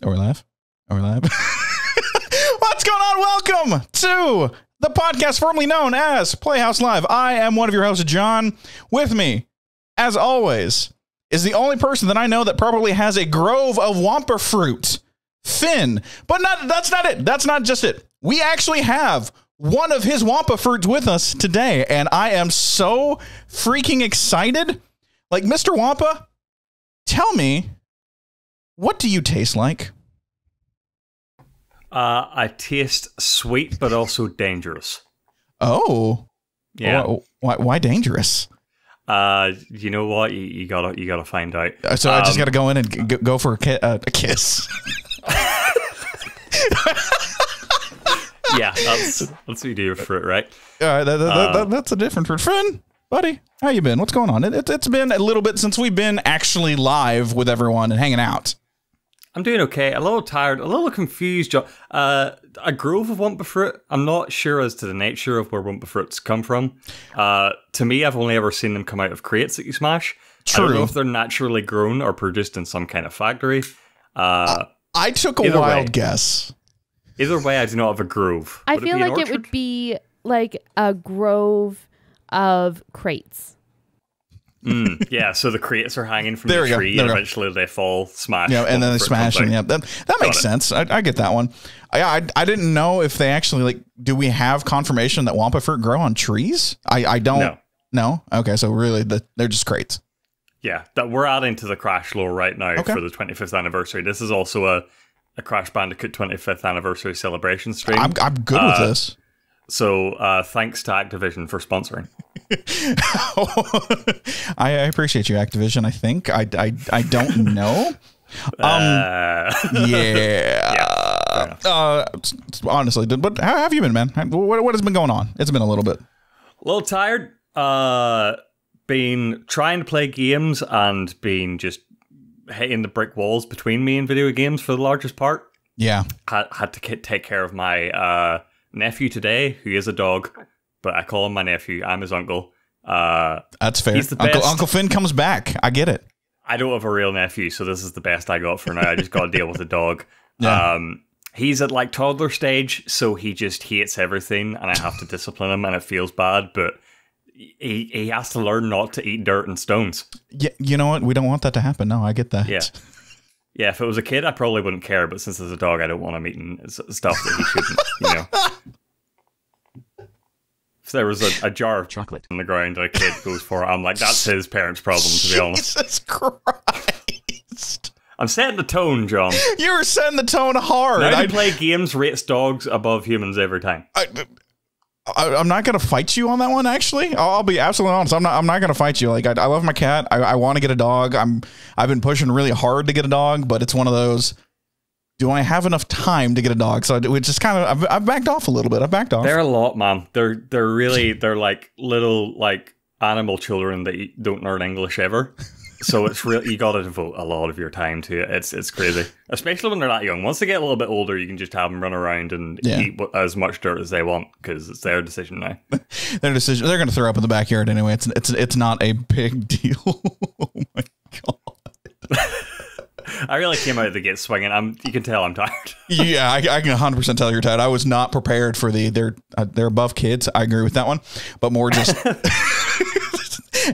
Are we live? What's going on? Welcome to the podcast formerly known as Playhouse Live. I am one of your hosts, John. With me, as always, is the only person that I know that probably has a grove of Wampa fruit, Finn. But that's not it. That's not just it. We actually have one of his Wampa fruits with us today, and I am so freaking excited. Like, Mr. Wampa, tell me, what do you taste like? I taste sweet, but also dangerous. Oh, yeah. Why dangerous? You know what? You gotta find out. So I just gotta go in and go for a kiss. Yeah, that's what you do for it, right? That's a different fruit. Friend, buddy, how you been? What's going on? It's been a little bit since we've been actually live with everyone and hanging out. I'm doing okay. A little tired, a little confused. A grove of Wampa fruit. I'm not sure as to the nature of where Wampa fruits come from. To me, I've only ever seen them come out of crates that you smash. True. I don't know if they're naturally grown or produced in some kind of factory. I took a wild guess. Either way, I do not have a grove. I feel like it would be like a grove of crates. Yeah, so the crates are hanging from the tree, and eventually they fall, smash. Yeah, and then they smash them. Yeah, that makes sense. I get that one. I didn't know if they actually, like, do we have confirmation that Wampa fruit grow on trees? I don't. No. Okay, so really, they're just crates. Yeah, that we're adding to the Crash lore right now for the 25th anniversary. This is also a Crash Bandicoot 25th anniversary celebration stream. I'm good with this. So thanks to Activision for sponsoring. I appreciate you, Activision. I think I don't know. Honestly, but how have you been, man? What has been going on? It's been a little bit. A little tired. Been trying to play games and been just hitting the brick walls between me and video games for the largest part. Yeah, had to take care of my nephew today, who is a dog, but I call him my nephew. I'm his uncle. That's fair. He's the best. Uncle Finn comes back. I get it. I don't have a real nephew, so this is the best I got for now. I just got to deal with a dog. Yeah. He's at like toddler stage, so he just hates everything, and I have to discipline him, and it feels bad, but he has to learn not to eat dirt and stones. Yeah, you know what? We don't want that to happen. No, I get that. Yeah, if it was a kid, I probably wouldn't care, but since it's a dog, I don't want him eating stuff that he shouldn't, you know. If there was a jar of chocolate on the ground and a kid goes for it, I'm like, that's his parents' problem, to be honest. Jesus Christ. I'm setting the tone, John. You're setting the tone hard. Now to play games rates dogs above humans every time. I'm not going to fight you on that one, actually. I'll be absolutely honest. I'm not going to fight you. Like, I love my cat. I want to get a dog. I've been pushing really hard to get a dog, but it's one of those, do I have enough time to get a dog? So it's just kind of, I've backed off a little bit. I've backed off. They're a lot, man. They're like little, like, animal children that don't learn English ever. So it's really, you got to devote a lot of your time to it. It's crazy, especially when they're that young. Once they get a little bit older, you can just have them run around and eat as much dirt as they want because it's their decision now. Their decision. They're going to throw up in the backyard anyway. It's not a big deal. Oh my god! I really came out of the gate swinging. You can tell I'm tired. Yeah, I can 100% tell you're tired. I was not prepared for they're above kids. I agree with that one, but more just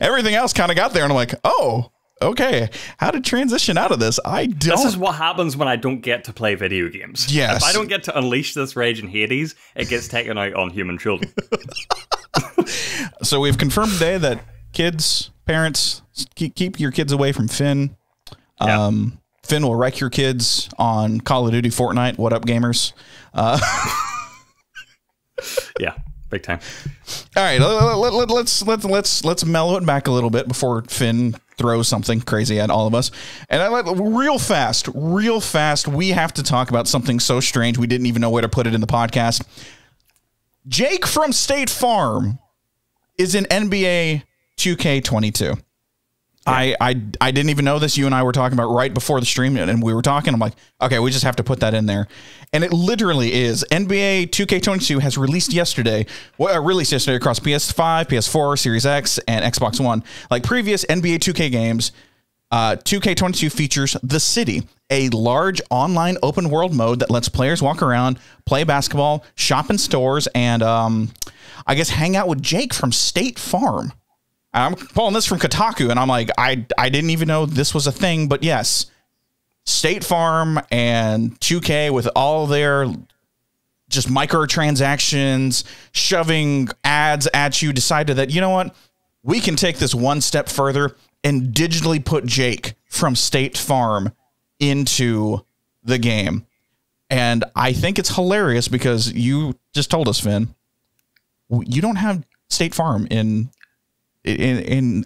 everything else kind of got there, and I'm like, oh. Okay, how to transition out of this? I don't. This is what happens when I don't get to play video games. Yes. If I don't get to unleash this rage in Hades, it gets taken out on human children. So we've confirmed today that kids, parents, keep your kids away from Finn. Yeah. Finn will wreck your kids on Call of Duty, Fortnite. What up, gamers? Yeah. Big time. All right, let's mellow it back a little bit before Finn throws something crazy at all of us. And real fast, we have to talk about something so strange we didn't even know where to put it in the podcast. Jake from State Farm is in NBA 2K22. Yeah. I didn't even know this. You and I were talking about right before the stream, and we were talking. I'm like, okay, we just have to put that in there. And it literally is. NBA 2K22 has released yesterday across PS5, PS4, Series X, and Xbox One. Like previous NBA 2K games, 2K22 features The City, a large online open world mode that lets players walk around, play basketball, shop in stores, and I guess hang out with Jake from State Farm. I'm pulling this from Kotaku, and I'm like, I didn't even know this was a thing, but yes, State Farm and 2K with all their just microtransactions, shoving ads at you, decided that, you know what, we can take this one step further and digitally put Jake from State Farm into the game. And I think it's hilarious because you just told us, Finn, you don't have State Farm in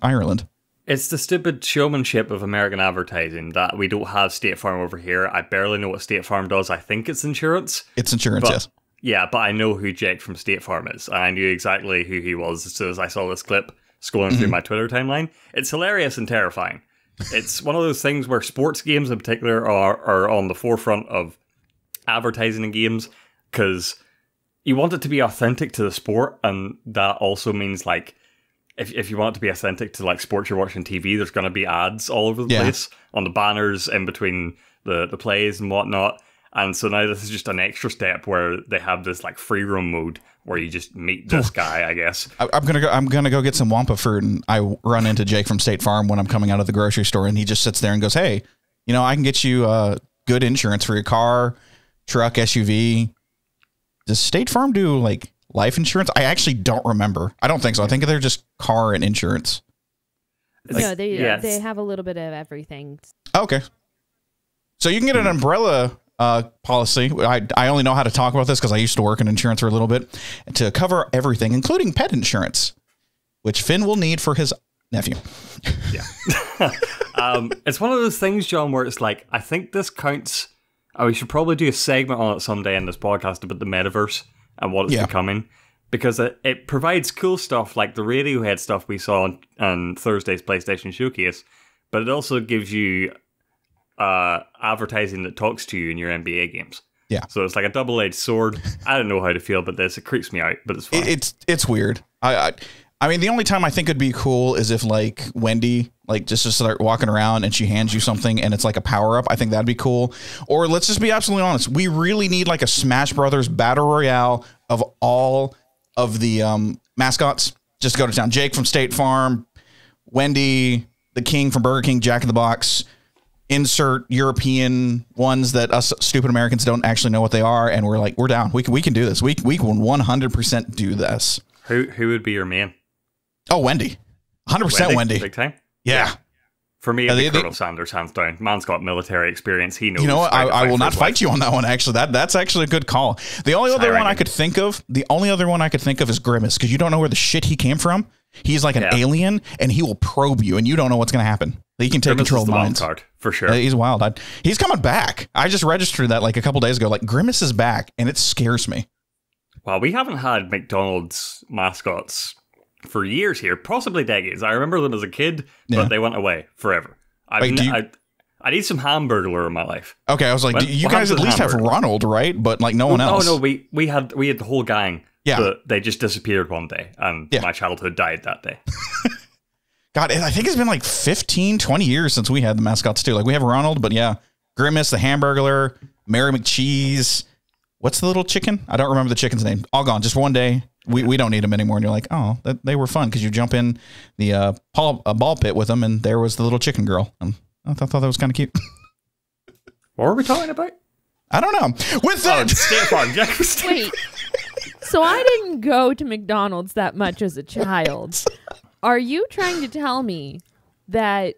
Ireland. It's the stupid showmanship of American advertising that we don't have State Farm over here. I barely know what State Farm does. I think it's insurance. It's insurance, yes. Yeah, but I know who Jake from State Farm is. I knew exactly who he was as soon as I saw this clip scrolling through my Twitter timeline. It's hilarious and terrifying. It's one of those things where sports games in particular are on the forefront of advertising in games because you want it to be authentic to the sport, and that also means like if you want it to be authentic to like sports you're watching TV, there's going to be ads all over the place on the banners in between the plays and whatnot. And so now this is just an extra step where they have this like free roam mode where you just meet this guy, I guess. I'm gonna go get some Wampa fruit, and I run into Jake from State Farm when I'm coming out of the grocery store, and he just sits there and goes, "Hey, you know, I can get you good insurance for your car, truck, SUV." Does State Farm do like life insurance? I actually don't remember. I don't think so. I think they're just car and insurance. No, they have a little bit of everything. Okay, so you can get an umbrella policy. I only know how to talk about this because I used to work in insurance for a little bit, to cover everything, including pet insurance, which Finn will need for his nephew. Yeah. It's one of those things, John, where it's like, I think this counts. We should probably do a segment on it someday in this podcast about the metaverse and what it's becoming, because it provides cool stuff like the Radiohead stuff we saw on Thursday's PlayStation Showcase, but it also gives you advertising that talks to you in your NBA games. Yeah. So it's like a double-edged sword. I don't know how to feel about this. It creeps me out, but it's fine. It's weird. I mean, the only time I think it'd be cool is if like Wendy like just to start walking around and she hands you something and it's like a power up. I think that'd be cool. Or let's just be absolutely honest. We really need like a Smash Brothers battle royale of all of the mascots. Just go to town. Jake from State Farm, Wendy, the King from Burger King, Jack in the Box. Insert European ones that us stupid Americans don't actually know what they are, and we're like, we're down. We can do this. We can 100% do this. Who would be your man? Oh, Wendy. 100% Wendy. Big time? Yeah. For me, it'd be Colonel Sanders, hands down. Man's got military experience. He knows. You know what? I will not fight you on that one, actually. That's actually a good call. The only other one I could think of is Grimace, because you don't know where the shit he came from. He's like an alien, and he will probe you, and you don't know what's going to happen. He can take control of minds. Card, for sure. He's wild. He's coming back. I just registered that like a couple days ago. Like, Grimace is back, and it scares me. Well, we haven't had McDonald's mascots for years here, possibly decades. I remember them as a kid, but they went away forever. I need some Hamburglar in my life. Okay, I was like, you guys at least have Ronald, right? But like no one else. No, we had the whole gang. Yeah, but they just disappeared one day, and my childhood died that day. God, I think it's been like 15, 20 years since we had the mascots too. Like we have Ronald, but yeah, Grimace, the Hamburglar, Mary McCheese. What's the little chicken? I don't remember the chicken's name. All gone. Just one day. We don't need them anymore. And you're like, oh, they were fun because you jump in the ball pit with them, and there was the little chicken girl. And I thought that was kind of cute. What were we talking about? I don't know. With that, wait. So I didn't go to McDonald's that much as a child. Are you trying to tell me that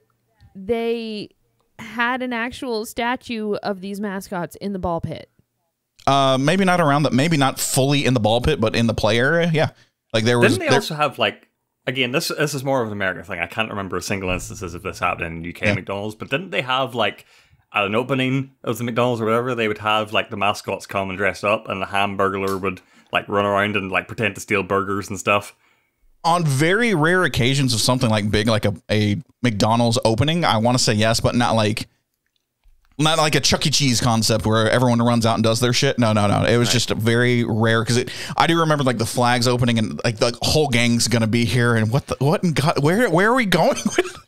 they had an actual statue of these mascots in the ball pit? Maybe not around that. Maybe not fully in the ball pit, but in the play area. Yeah, like there was. Didn't they also have like? Again, this is more of an American thing. I can't remember a single instances of this happening in UK McDonald's, but didn't they have like at an opening of the McDonald's or whatever, they would have like the mascots come and dress up, and the Hamburglar would like run around and like pretend to steal burgers and stuff? On very rare occasions of something like big, like a McDonald's opening, I want to say yes, but not like a Chuck E. Cheese concept where everyone runs out and does their shit. No. It was just very rare because I do remember like the flags opening and like the whole gang's gonna be here and what in God, where are we going?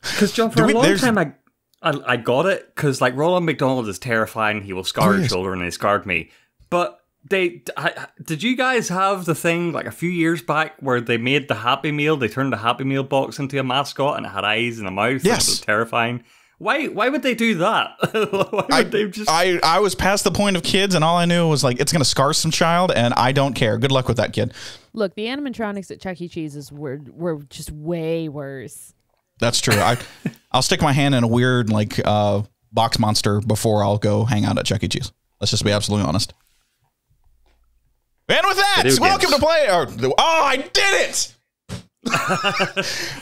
Because John, for a long time I got it, because like Ronald McDonald is terrifying. He will scar your children, and he scarred me. But did you guys have the thing like a few years back where they made the Happy Meal? They turned the Happy Meal box into a mascot, and it had eyes and a mouth. Yes, and it was terrifying. Why would they do that? Why would they just? I was past the point of kids, and all I knew was like it's going to scar some child, and I don't care. Good luck with that, kid. Look, the animatronics at Chuck E. Cheese's were just way worse. That's true. I'll stick my hand in a weird like box monster before I'll go hang out at Chuck E. Cheese. Let's just be absolutely honest. And with that, welcome to play. I did it!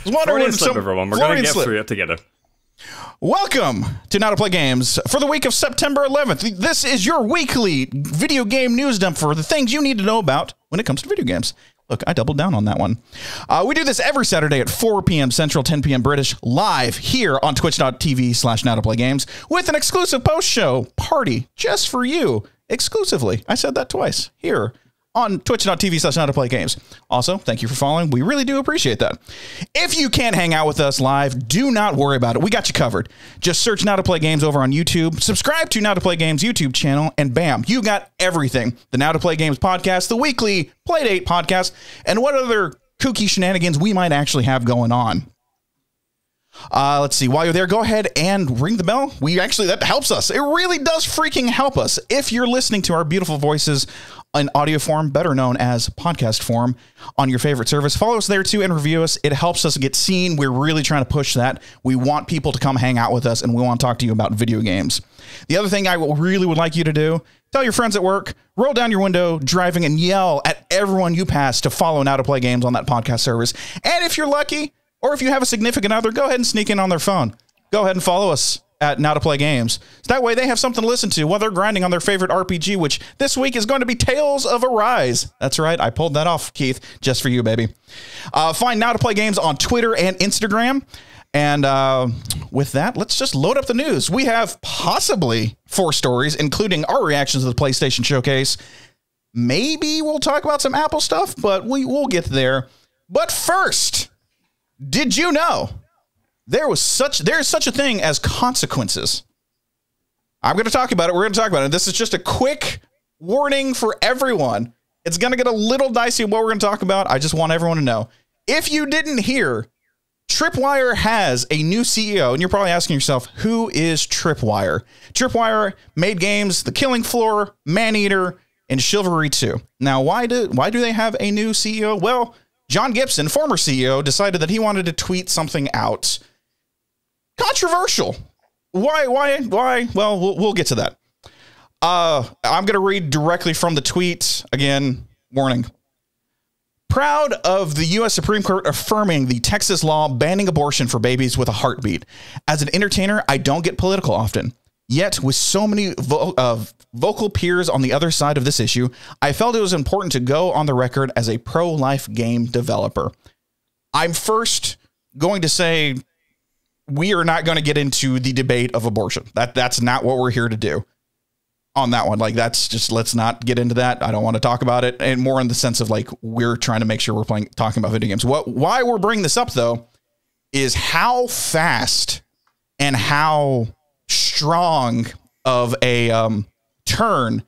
Freudian slip, everyone. We're going to get through it together. Welcome to Now to Play Games for the week of September 11th. This is your weekly video game news dump for the things you need to know about when it comes to video games. Look, I doubled down on that one. We do this every Saturday at 4 p.m. Central, 10 p.m. British, live here on twitch.tv/nowtoplaygames with an exclusive post-show party just for you, exclusively. I said that twice, here on twitch.tv/nowtoplaygames. Also, thank you for following. We really do appreciate that. If you can't hang out with us live, do not worry about it. We got you covered. Just search Now to Play Games over on YouTube, subscribe to Now to Play Games YouTube channel, and bam, you got everything. The Now to Play Games podcast, the weekly Playdate podcast, and what other kooky shenanigans we might actually have going on. Let's see. While you're there, go ahead and ring the bell. That helps us. It really does freaking help us. If you're listening to our beautiful voices in audio form, better known as podcast form, on your favorite service, follow us there too and review us. It helps us get seen. We're really trying to push that. We want people to come hang out with us, and we want to talk to you about video games. The other thing I really would like you to do, tell your friends at work, roll down your window driving, and yell at everyone you pass to follow Now to Play Games on that podcast service. And if you're lucky, or if you have a significant other, go ahead and sneak in on their phone. Go ahead and follow us at Now to Play Games. So that way they have something to listen to while they're grinding on their favorite RPG, which this week is going to be Tales of Arise. That's right. I pulled that off, Keith, just for you, baby. Find Now to Play Games on Twitter and Instagram. And with that, let's just load up the news. We have possibly 4 stories, including our reactions to the PlayStation Showcase. Maybe we'll talk about some Apple stuff, but we'll get there. But first, did you know there's such a thing as consequences? I'm going to talk about it. We're going to talk about it. This is just a quick warning for everyone. It's going to get a little dicey what we're going to talk about. I just want everyone to know. If you didn't hear, Tripwire has a new CEO, and you're probably asking yourself, who is Tripwire? Tripwire made games The Killing Floor, Maneater, and Chivalry 2. Now, why do they have a new CEO? Well, John Gibson, former CEO, decided that he wanted to tweet something out. Controversial. Why? Well, we'll get to that. I'm going to read directly from the tweet. Again, warning. Proud of the U.S. Supreme Court affirming the Texas law banning abortion for babies with a heartbeat. As an entertainer, I don't get political often. Yet, with so many vocal peers on the other side of this issue, I felt it was important to go on the record as a pro-life game developer. I'm first going to say we are not going to get into the debate of abortion. That's not what we're here to do on that one. Like, that's just, let's not get into that. I don't want to talk about it. And more in the sense of like, we're trying to make sure we're talking about video games. Why we're bringing this up though, is how fast and how strong of a turn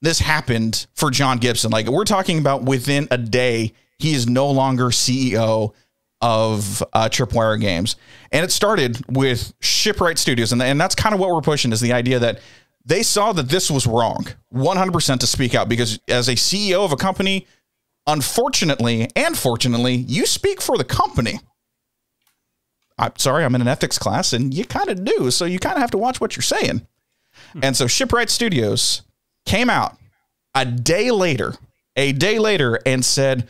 this happened for John Gibson. Like, we're talking about within a day, he is no longer CEO of Tripwire Games. And it started with Shipwright Studios. And that's kind of what we're pushing, is the idea that they saw that this was wrong 100% to speak out, because as a CEO of a company, unfortunately and fortunately, you speak for the company. I'm sorry, I'm in an ethics class, and you kind of do. So you kind of have to watch what you're saying. And so Shipwright Studios came out a day later and said,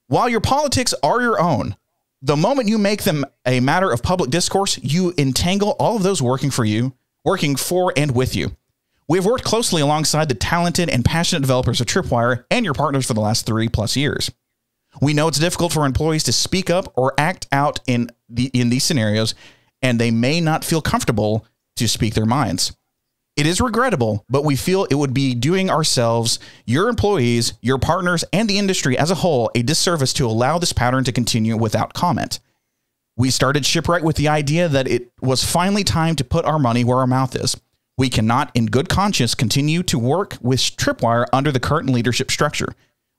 while your politics are your own, the moment you make them a matter of public discourse, you entangle all of those working for and with you. We've worked closely alongside the talented and passionate developers of Tripwire and your partners for the last 3+ years. We know it's difficult for employees to speak up or act out in these scenarios, and they may not feel comfortable to speak their minds. It is regrettable, but we feel it would be doing ourselves, your employees, your partners, and the industry as a whole a disservice to allow this pattern to continue without comment. We started Shipwright with the idea that it was finally time to put our money where our mouth is. We cannot, in good conscience, continue to work with Tripwire under the current leadership structure.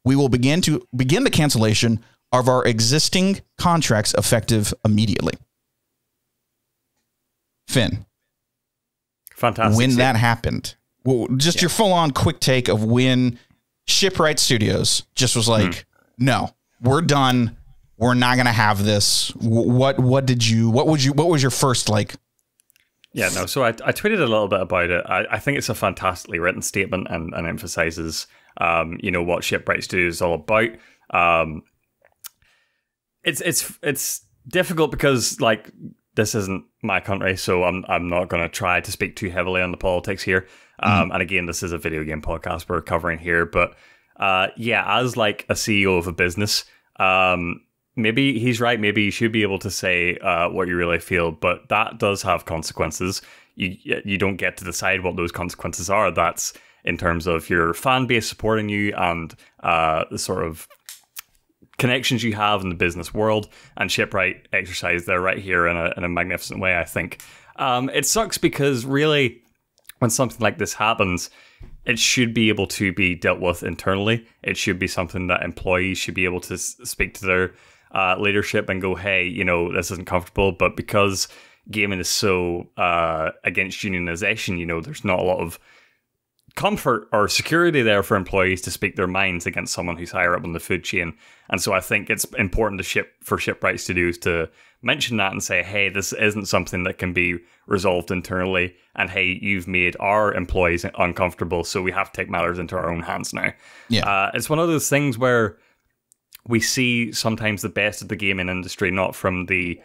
We will begin the cancellation of our existing contracts effective immediately. Finn. Fantastic. When that happened, well, just your full-on quick take of when Shipwright Studios just was like, no, we're done. We're not going to have this. What was your first like? Yeah, no. So I tweeted a little bit about it. I think it's a fantastically written statement and emphasizes, what Shipwright Studios is all about. It's difficult because like this isn't my country, so I'm not going to try to speak too heavily on the politics here. And again, this is a video game podcast we're covering here, but as like a CEO of a business, maybe he's right. Maybe you should be able to say what you really feel, but that does have consequences. You don't get to decide what those consequences are. That's in terms of your fan base supporting you and the sort of connections you have in the business world. And Shipwright exercised there right here in a magnificent way, I think. It sucks because really, when something like this happens, it should be able to be dealt with internally. It should be something that employees should be able to speak to their leadership and go, hey, this isn't comfortable. But because gaming is so against unionization, there's not a lot of comfort or security there for employees to speak their minds against someone who's higher up on the food chain. And so I think it's important for Shipwright Studios to mention that and say, hey, this isn't something that can be resolved internally. And hey, you've made our employees uncomfortable, so we have to take matters into our own hands now. Yeah. It's one of those things where we see sometimes the best of the gaming industry, not from the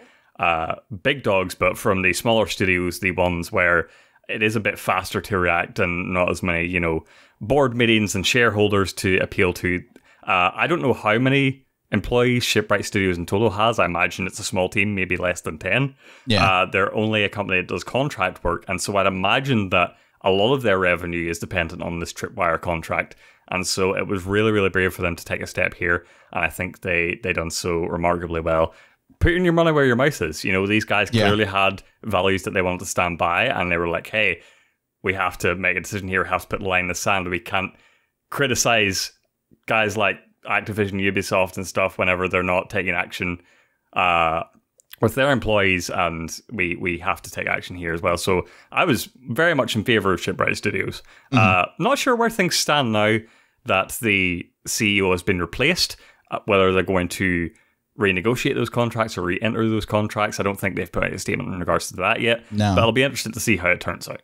big dogs, but from the smaller studios, the ones where it is a bit faster to react and not as many, board meetings and shareholders to appeal to. I don't know how many employees Shipwright Studios in total has. I imagine it's a small team, maybe less than 10. Yeah. They're only a company that does contract work. And so I'd imagine that a lot of their revenue is dependent on this Tripwire contract. And so it was really, really brave for them to take a step here. And I think they done so remarkably well. Putting your money where your mouth is. These guys clearly had values that they wanted to stand by. And they were like, hey, we have to make a decision here. We have to put the line in the sand. We can't criticize guys like Activision, Ubisoft and stuff whenever they're not taking action with their employees, and we have to take action here as well. So I was very much in favor of Shipwright Studios. Not sure where things stand now that the CEO has been replaced, whether they're going to renegotiate those contracts or re-enter those contracts. I don't think they've put out a statement in regards to that yet. No. But it'll be interesting to see how it turns out.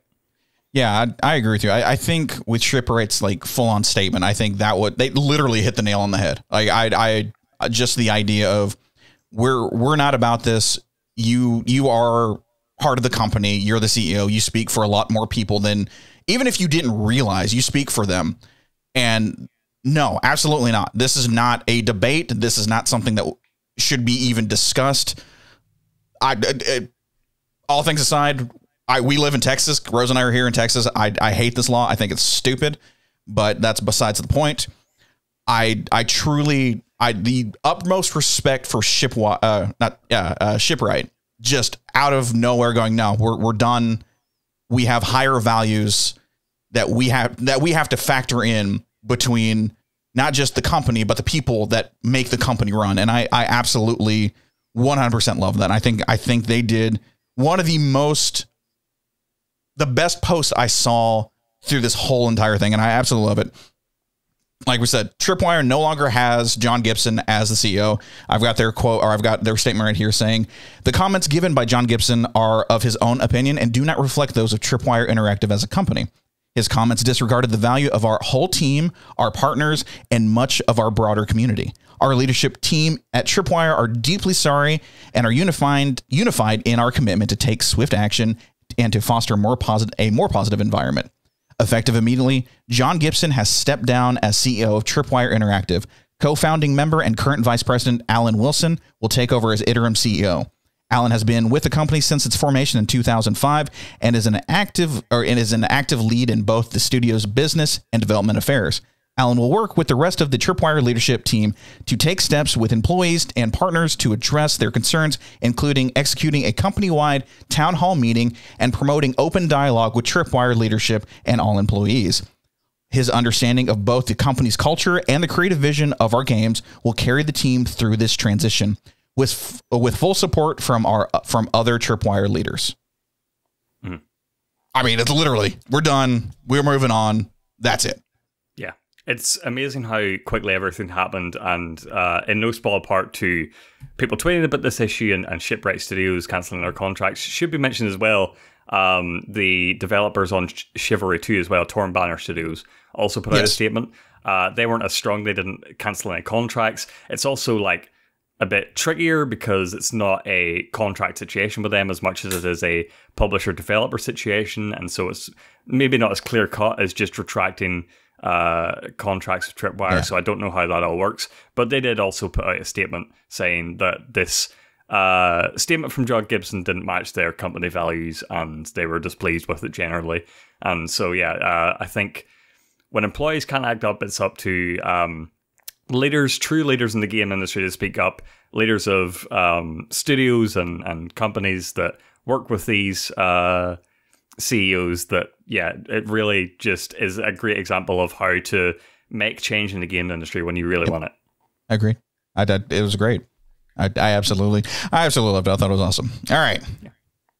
Yeah, I agree with you. I think with Shipwright's like full-on statement, I think they literally hit the nail on the head. Like I just the idea of we're not about this. You are part of the company. You're the CEO. You speak for a lot more people than, even if you didn't realize, you speak for them. And no, absolutely not. This is not a debate. This is not something that should be even discussed. All things aside, we live in Texas. Rose and I are here in Texas. I hate this law. I think it's stupid, but that's besides the point. The utmost respect for Shipwright, just out of nowhere going, no, we're done. We have higher values that we have to factor in between not just the company, but the people that make the company run. And I absolutely 100% love that. I think they did one of the best posts I saw through this whole entire thing. And I absolutely love it. Like we said, Tripwire no longer has John Gibson as the CEO. I've got their quote, or I've got their statement right here saying, the comments given by John Gibson are of his own opinion and do not reflect those of Tripwire Interactive as a company. His comments disregarded the value of our whole team, our partners, and much of our broader community. Our leadership team at Tripwire are deeply sorry and are unified in our commitment to take swift action and to foster a more positive environment. Effective immediately, John Gibson has stepped down as CEO of Tripwire Interactive. Co-founding member and current vice president Alan Wilson will take over as interim CEO. Alan has been with the company since its formation in 2005 and is an active lead in both the studio's business and development affairs. Alan will work with the rest of the Tripwire leadership team to take steps with employees and partners to address their concerns, including executing a company-wide town hall meeting and promoting open dialogue with Tripwire leadership and all employees. His understanding of both the company's culture and the creative vision of our games will carry the team through this transition with full support from other Tripwire leaders. Mm. I mean, it's literally, we're done. We're moving on. That's it. Yeah. It's amazing how quickly everything happened, and in no small part to people tweeting about this issue and Shipwreck Studios cancelling their contracts. Should be mentioned as well, the developers on Chivalry 2 as well, Torn Banner Studios, also put out a statement. They weren't as strong. They didn't cancel any contracts. It's also like a bit trickier because it's not a contract situation with them as much as it is a publisher-developer situation, and so it's maybe not as clear-cut as just retracting contracts with Tripwire, so I don't know how that all works. But they did also put out a statement saying that this statement from John Gibson didn't match their company values, and they were displeased with it generally. And so, I think when employees can't act up, it's up to leaders, true leaders in the game industry to speak up, leaders of studios and companies that work with these CEOs that, it really just is a great example of how to make change in the game industry when you really want it. I agree. It was great. I absolutely loved it. I thought it was awesome. All right. Yeah.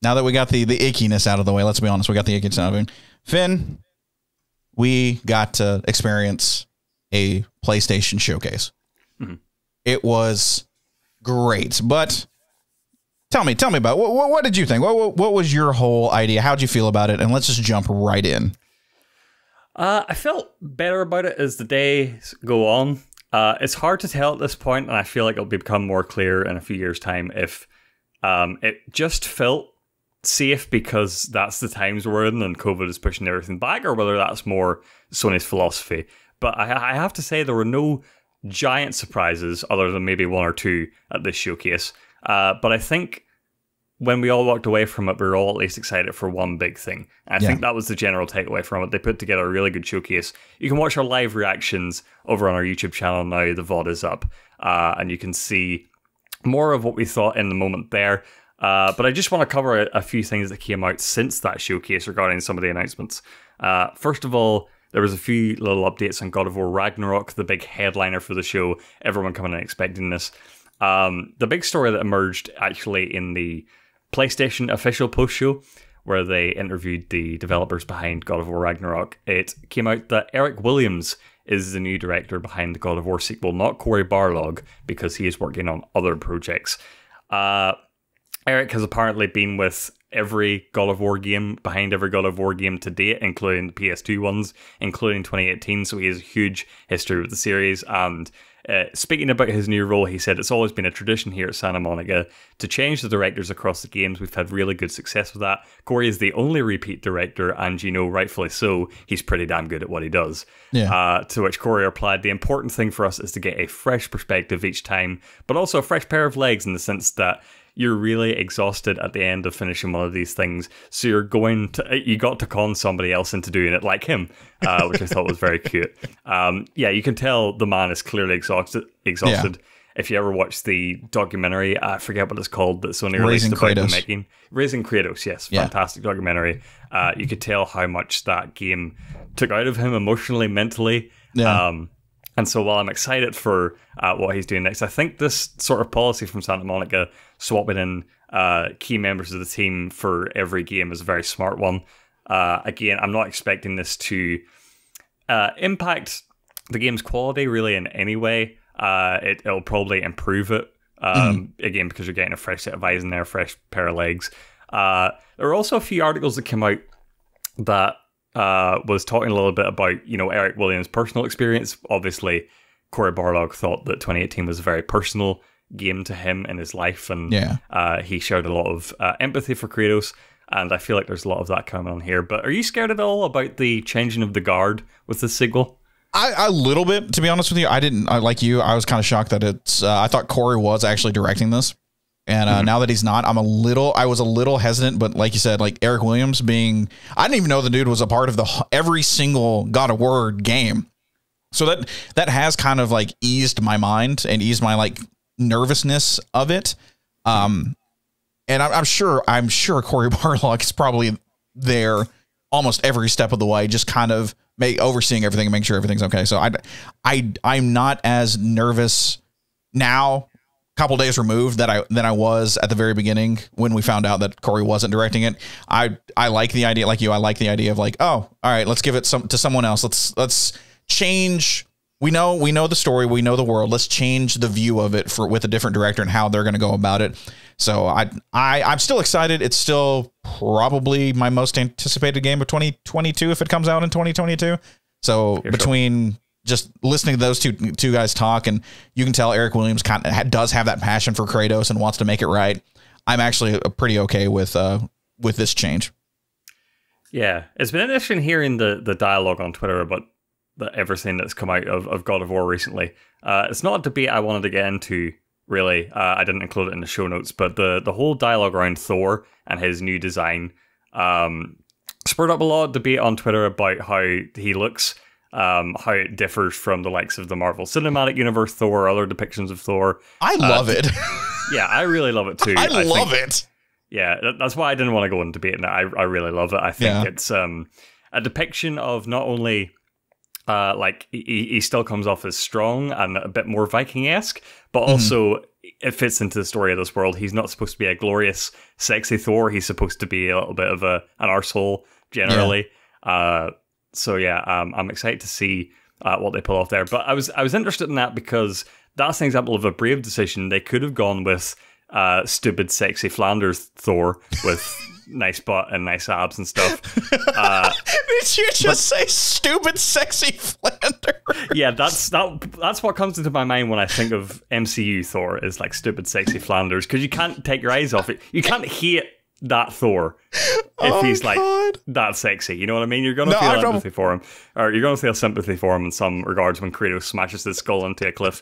Now that we got the ickiness out of the way, let's be honest, we got the ickiness out of it. Finn, we got to experience a PlayStation showcase. Mm-hmm. It was great, but tell me about what did you think? What was your whole idea? How'd you feel about it? And let's just jump right in. I felt better about it as the days go on. It's hard to tell at this point, and I feel like it'll become more clear in a few years' time if it just felt safe because that's the times we're in and COVID is pushing everything back, or whether that's more Sony's philosophy. But I have to say there were no giant surprises other than maybe one or two at this showcase. But I think when we all walked away from it, we were all at least excited for one big thing. And I think that was the general takeaway from it. They put together a really good showcase. You can watch our live reactions over on our YouTube channel now. The VOD is up. And you can see more of what we thought in the moment there. But I just want to cover a few things that came out since that showcase regarding some of the announcements. First of all, there was a few little updates on God of War Ragnarok, the big headliner for the show. Everyone coming in expecting this. The big story that emerged actually in the PlayStation official post-show, where they interviewed the developers behind God of War Ragnarok, it came out that Eric Williams is the new director behind the God of War sequel, not Cory Barlog, because he is working on other projects. Eric has apparently been with every God of War game, behind every God of War game to date, including the PS2 ones, including 2018, so he has a huge history with the series. And speaking about his new role, he said, "It's always been a tradition here at Santa Monica to change the directors across the games. We've had really good success with that. Cory is the only repeat director, and rightfully so, he's pretty damn good at what he does." Yeah. To which Cory replied, "The important thing for us is to get a fresh perspective each time, but also a fresh pair of legs in the sense that you're really exhausted at the end of finishing one of these things, so you got to con somebody else into doing it like him," which I thought was very cute. You can tell the man is clearly exhausted. Yeah. If you ever watch the documentary, I forget what it's called, that Sony released about the making. Raising Kratos, yes, fantastic documentary. You could tell how much that game took out of him emotionally, mentally. Yeah. And so while I'm excited for what he's doing next, I think this sort of policy from Santa Monica, swapping in key members of the team for every game, is a very smart one. Again, I'm not expecting this to impact the game's quality really in any way. It'll probably improve it, again, because you're getting a fresh set of eyes in there, a fresh pair of legs. There were also a few articles that came out that was talking a little bit about, Eric Williams' personal experience. Obviously, Cory Barlog thought that 2018 was a very personal game to him in his life, and he shared a lot of empathy for Kratos, and I feel like there's a lot of that coming on here. But are you scared at all about the changing of the guard with the sequel? A little bit, to be honest with you. Like you, I was kind of shocked that I thought Cory was actually directing this. And now that he's not, I was a little hesitant, but like you said, like Eric Williams I didn't even know the dude was a part of every single God of War game. So that has kind of like eased my mind and eased my like nervousness of it. And I'm sure Cory Barlog is probably there almost every step of the way, just kind of overseeing everything and making sure everything's okay. So I'm not as nervous now, a couple days removed, than I was at the very beginning when we found out that Cory wasn't directing it. I like the idea, like you. I like the idea of like, oh, all right, let's give it to someone else. Let's change. We know the story, we know the world. Let's change the view of it with a different director and how they're going to go about it. So I'm still excited. It's still probably my most anticipated game of 2022 if it comes out in 2022. So between just listening to those two guys talk, and you can tell Eric Williams kind of does have that passion for Kratos and wants to make it right. I'm actually pretty okay with this change. Yeah, it's been interesting hearing the dialogue on Twitter about everything that's come out of God of War recently. It's not a debate I wanted to get into, really. I didn't include it in the show notes, but the whole dialogue around Thor and his new design spurred up a lot of debate on Twitter about how he looks, how it differs from the likes of the Marvel Cinematic Universe Thor, other depictions of Thor. I love it. Yeah, I really love it too. I love it. Yeah, that's why I didn't want to go into debate, and I really love it. I think it's a depiction of not only like he still comes off as strong and a bit more Viking-esque, but also it fits into the story of this world. He's not supposed to be a glorious, sexy Thor. He's supposed to be a little bit of an arsehole generally. So I'm excited to see what they pull off there. But I was interested in that because that's an example of a brave decision. They could have gone with stupid, sexy Flanders Thor with nice butt and nice abs and stuff. Did you just say stupid, sexy Flanders? Yeah, that's what comes into my mind when I think of MCU Thor, is like stupid, sexy Flanders, because you can't take your eyes off it. You can't hate that Thor if he's like that sexy. You know what I mean? You're gonna feel empathy for him, or you're gonna feel sympathy for him in some regards when Kratos smashes his skull into a cliff.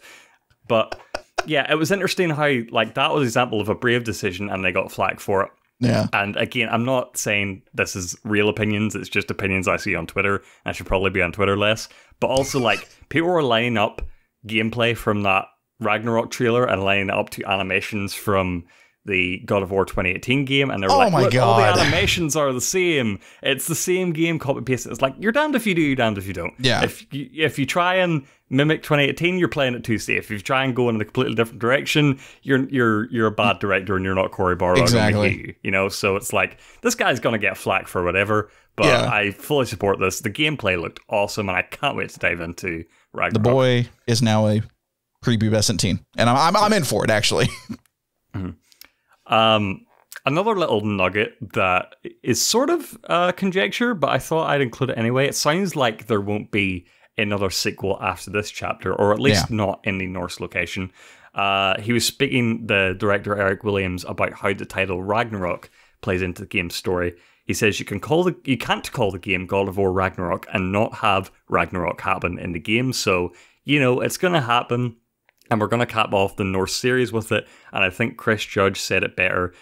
But yeah, it was interesting how like that was an example of a brave decision, and they got flack for it. Yeah. And again, I'm not saying this is real opinions. It's just opinions I see on Twitter. I should probably be on Twitter less. But also, like, people were lining up gameplay from that Ragnarok trailer and lining it up to animations from the God of War 2018 game, and they're like, my look, God, all the animations are the same. It's the same game, copy paste. It's like, you're damned if you do, you're damned if you don't. Yeah. If you try and mimic 2018, you're playing it too safe. If you try and go in a completely different direction, you're a bad director and you're not Cory Barlog. Exactly. You know, so it's like, this guy's gonna get flack for whatever, but I fully support this. The gameplay looked awesome, and I can't wait to dive into Ragnarok. The boy is now a prepubescent teen, and I'm in for it, actually. Another little nugget that is sort of conjecture, but I thought I'd include it anyway. It sounds like there won't be another sequel after this chapter, or at least not in the Norse location. He was speaking, the director Eric Williams, about how the title Ragnarok plays into the game's story. He says you can't call the game God of War Ragnarok and not have Ragnarok happen in the game. So, you know, it's going to happen. And we're going to cap off the Norse series with it. And I think Chris Judge said it better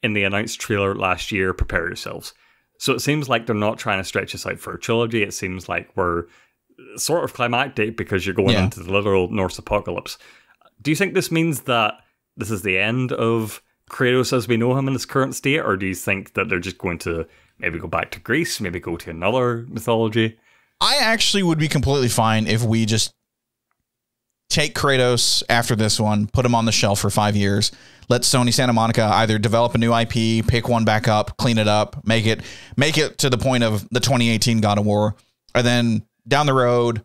in the announced trailer last year, prepare yourselves. So it seems like they're not trying to stretch this out for a trilogy. It seems like we're sort of climactic because you're going into the literal Norse apocalypse. Do you think this means that this is the end of Kratos as we know him in his current state? Or do you think that they're just going to maybe go back to Greece, maybe go to another mythology? I actually would be completely fine if we just take Kratos after this one, put him on the shelf for 5 years, let Sony Santa Monica either develop a new IP, pick one back up, clean it up, make it to the point of the 2018 God of War, or then down the road,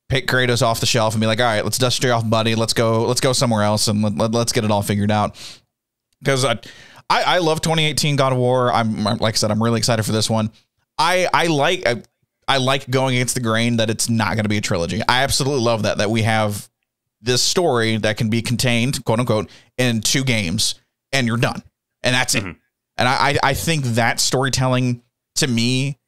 pick Kratos off the shelf and be like, all right, let's dust you off, buddy. Let's go somewhere else and let's get it all figured out. Because I love 2018 God of War. I'm like I said, I'm really excited for this one. I like going against the grain that it's not going to be a trilogy. I absolutely love that we have this story that can be contained, quote unquote, in 2 games, and you're done, and that's it. And I think that storytelling to me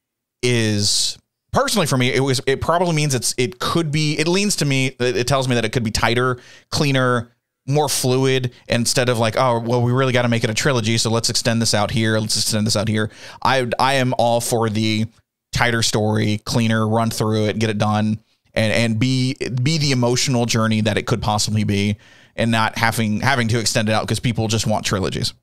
is, personally for me, it probably means it leans to me, it tells me that it could be tighter, cleaner, more fluid, instead of like, oh, well, we really got to make it a trilogy, so let's extend this out here. I am all for the tighter story, cleaner, run through it, get it done. and be the emotional journey that it could possibly be, and not having to extend it out because people just want trilogies.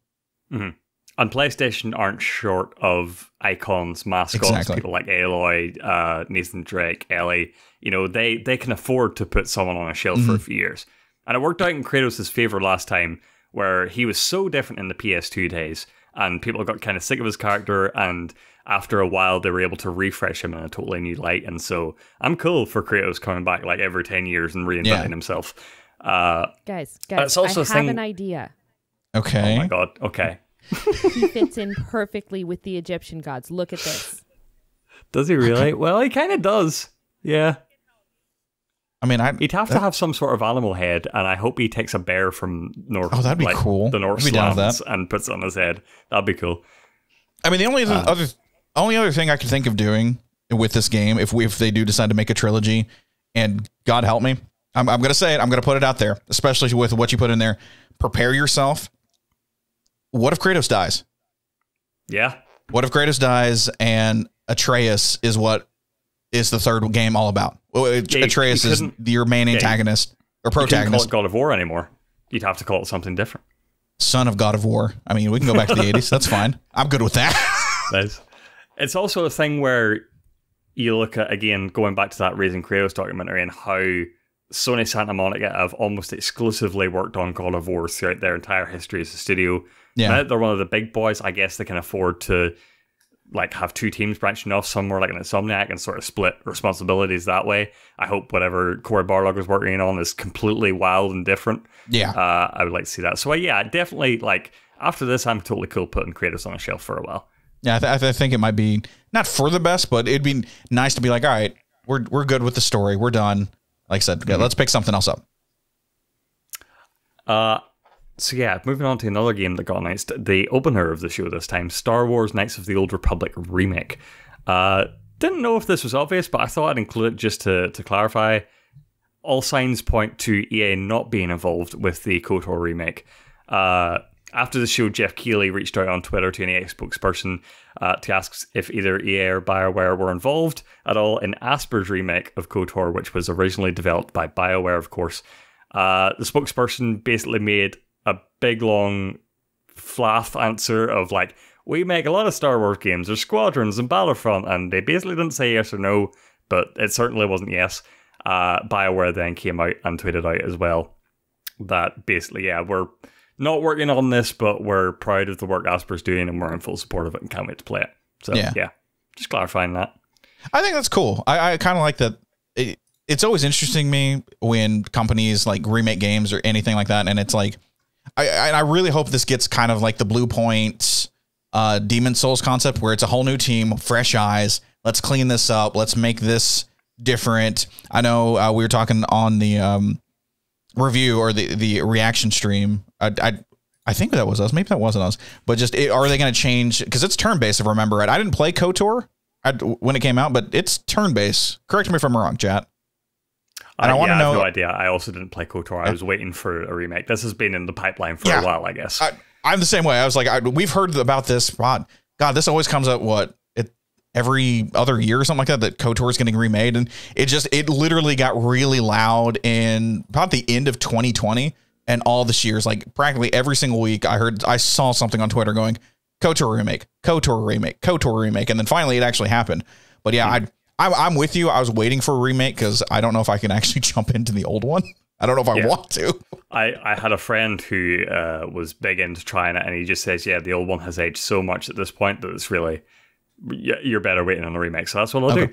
Mm-hmm. And PlayStation aren't short of icons, mascots, Exactly. people like Aloy, Nathan Drake, Ellie. You know, they can afford to put someone on a shelf for a few years. And it worked out in Kratos' favor last time, where he was so different in the PS2 days, and people got kind of sick of his character, and after a while they were able to refresh him in a totally new light. And so I'm cool for Kratos coming back like every 10 years and reinventing himself. Guys, it's also I have an idea. Okay. Oh my god, okay. He fits in perfectly with the Egyptian gods. Look at this. Does he really? Well, he kind of does. Yeah. I mean, he'd have to have some sort of animal head, and I hope he takes a bear from North. Oh, that'd be cool. The North I'd be down with lands that. and puts it on his head. That'd be cool. I mean, the only other thing I could think of doing with this game, if they do decide to make a trilogy, and God help me, I'm going to say it, I'm going to put it out there, especially with what you put in there. Prepare yourself. What if Kratos dies? Yeah. What if Kratos dies and Atreus is what is the third game all about? Well, Atreus is your main antagonist or protagonist. You couldn't call it God of War anymore. You'd have to call it something different. Son of God of War. I mean, we can go back to the 80s. That's fine. I'm good with that. Nice. It's also a thing where you look at, again, going back to that Raising Kratos documentary, and how Sony Santa Monica have almost exclusively worked on God of War throughout their entire history as a studio. Yeah. Now that they're one of the big boys, I guess they can afford to like have two teams branching off somewhere like an Insomniac and sort of split responsibilities that way. I hope whatever Corey Barlog is working on is completely wild and different. Yeah. I would like to see that. So yeah, definitely, like, after this, I'm totally cool putting Kratos on a shelf for a while. Yeah, I think it might be not for the best, but it'd be nice to be like, all right, we're good with the story. We're done. Like I said, let's pick something else up. So yeah, moving on to another game that got announced, the opener of the show this time, Star Wars Knights of the Old Republic remake. Didn't know if this was obvious, but I thought I'd include it just to clarify. All signs point to EA not being involved with the KOTOR remake. After the show, Jeff Keighley reached out on Twitter to an EA spokesperson to ask if either EA or BioWare were involved at all in Asper's remake of KOTOR, which was originally developed by BioWare, of course. The spokesperson basically made a big, long, fluff answer of like, we make a lot of Star Wars games, there's Squadrons and Battlefront, and they basically didn't say yes or no, but it certainly wasn't yes. BioWare then came out and tweeted out as well that basically, yeah, we're not working on this, but we're proud of the work Asper's doing, and we're in full support of it and can't wait to play it. So yeah just clarifying that. I think that's cool. I kind of like that. It's always interesting to me when companies like remake games or anything like that, and it's like, I really hope this gets kind of like the Blue Point Demon Souls concept, where it's a whole new team, fresh eyes. Let's clean this up. Let's make this different. I know we were talking on the review or the reaction stream. I think that was us. Maybe that wasn't us. But just are they going to change? Because it's turn based, if I remember right. I didn't play KOTOR when it came out, but it's turn based. Correct me if I'm wrong, chat. And I want to know. I have no idea. I also didn't play KOTOR. I was waiting for a remake. This has been in the pipeline for a while, I guess. I'm the same way. I was like, we've heard about this. God, this always comes up. Every other year or something like that KOTOR is getting remade, and it literally got really loud in about the end of 2020, and all this year's like practically every single week I saw something on Twitter going KOTOR remake, KOTOR remake, KOTOR remake, and then finally it actually happened. But yeah, I'm with you. I was waiting for a remake because I don't know if I can actually jump into the old one. I don't know if I want to. I had a friend who was big into trying it, and he just says, yeah, the old one has aged so much at this point that it's really, you're better waiting on the remake. So that's what I'll do.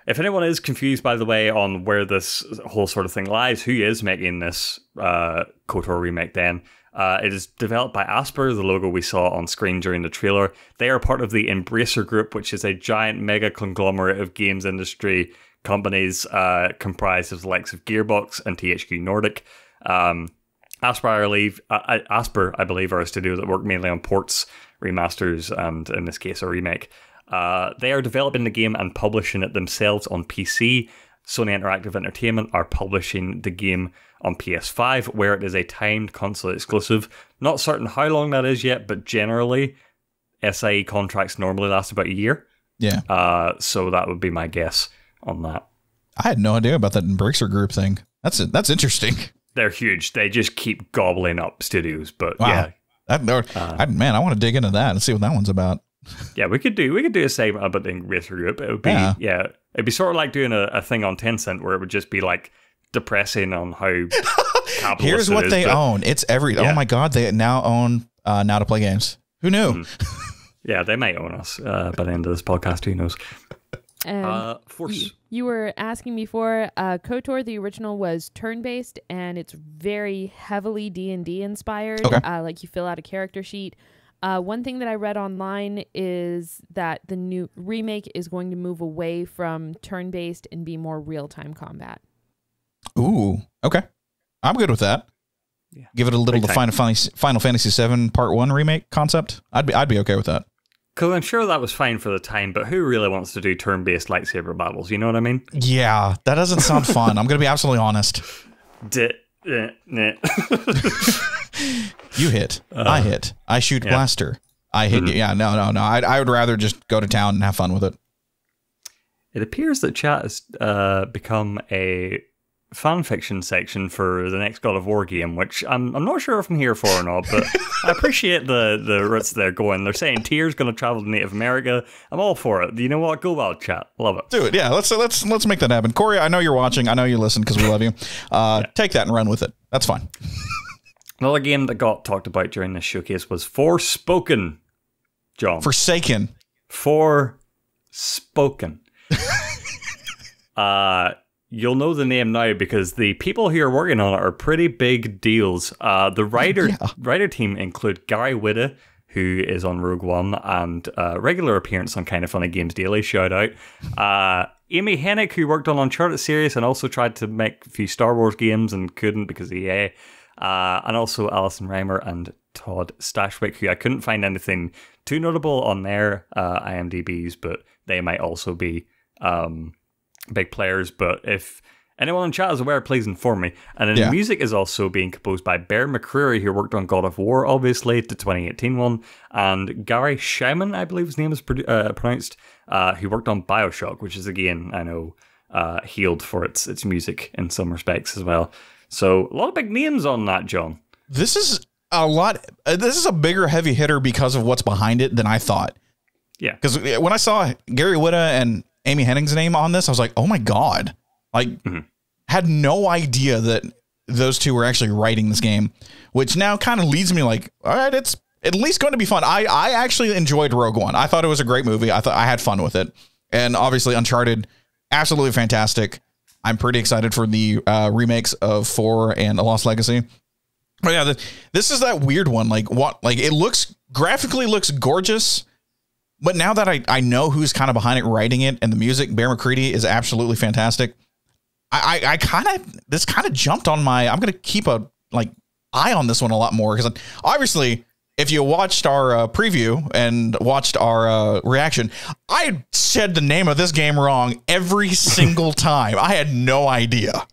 If anyone is confused, by the way, on where this whole sort of thing lies, who is making this KOTOR remake then? It is developed by Asper, the logo we saw on screen during the trailer. They are part of the Embracer Group, which is a giant mega conglomerate of games industry companies comprised of the likes of Gearbox and THQ Nordic. Asper, I believe, are a studio that work mainly on ports, remasters, and in this case, a remake. They are developing the game and publishing it themselves on PC. Sony Interactive Entertainment are publishing the game on PS5, where it is a timed console exclusive. Not certain how long that is yet, but generally, SIE contracts normally last about a year. Yeah. So that would be my guess on that. I had no idea about that Embracer Group thing. That's interesting. They're huge. They just keep gobbling up studios. But wow. yeah, Man, I want to dig into that and see what that one's about. Yeah, we could do a segment about the Embracer Group. It would be it'd be sort of like doing a thing on Tencent where it would just be like depressing on how capitalist Here's what they own. It's oh my god, they now own Now to Play Games. Who knew? Yeah, they might own us by the end of this podcast. Who knows? Force. You were asking before. KOTOR, the original, was turn-based, and it's very heavily D&D inspired. Okay. Like you fill out a character sheet. One thing that I read online is that the new remake is going to move away from turn-based and be more real-time combat. Ooh, okay. I'm good with that. Yeah. Give it a little Final Fantasy VII Part 1 remake concept. I'd be okay with that. Because I'm sure that was fine for the time, but who really wants to do turn-based lightsaber battles? You know what I mean? Yeah, that doesn't sound fun. I'm going to be absolutely honest. You hit. I hit. I shoot blaster. I hit you. Yeah, no. I would rather just go to town and have fun with it. It appears that chat has become a fan fiction section for the next God of War game, which I'm not sure if I'm here for or not, but I appreciate the routes they're going. They're saying Tyr's going to travel to Native America. I'm all for it. You know what? Go wild, chat. Love it. Do it. Yeah, let's make that happen. Corey, I know you're watching. I know you listen because we love you. Take that and run with it. That's fine. Another game that got talked about during this showcase was Forspoken. John. Forsaken. Forspoken. You'll know the name now because the people who are working on it are pretty big deals. The writer team include Gary Whitta, who is on Rogue One, and regular appearance on Kind of Funny Games Daily, shout out. Amy Hennig, who worked on Uncharted series and also tried to make a few Star Wars games and couldn't because of EA. And also Alison Reimer and Todd Stashwick, who I couldn't find anything too notable on their IMDb's, but they might also be big players. But if anyone in chat is aware, please inform me. And then the music is also being composed by Bear McCreary, who worked on God of War, obviously, the 2018 one, and Gary Scheiman, I believe his name is pronounced, who worked on Bioshock, which is, again, I know, hailed for its music in some respects as well. So a lot of big names on that, John. This is a lot. This is a bigger heavy hitter because of what's behind it than I thought. Yeah. Because when I saw Gary Whitta and Amy Hennig's name on this, I was like, oh my God. Like, had no idea that those two were actually writing this game, which now kind of leads me like, all right, it's at least going to be fun. I actually enjoyed Rogue One. I thought it was a great movie. I thought I had fun with it. And obviously Uncharted, absolutely fantastic. I'm pretty excited for the remakes of 4 and A Lost Legacy. But yeah, this is that weird one. Like it graphically looks gorgeous. But now that I know who's kind of behind it, writing it, and the music, Bear McCready is absolutely fantastic. This kind of jumped on my. I'm gonna keep a eye on this one a lot more because obviously, if you watched our preview and watched our reaction, I said the name of this game wrong every single time. I had no idea.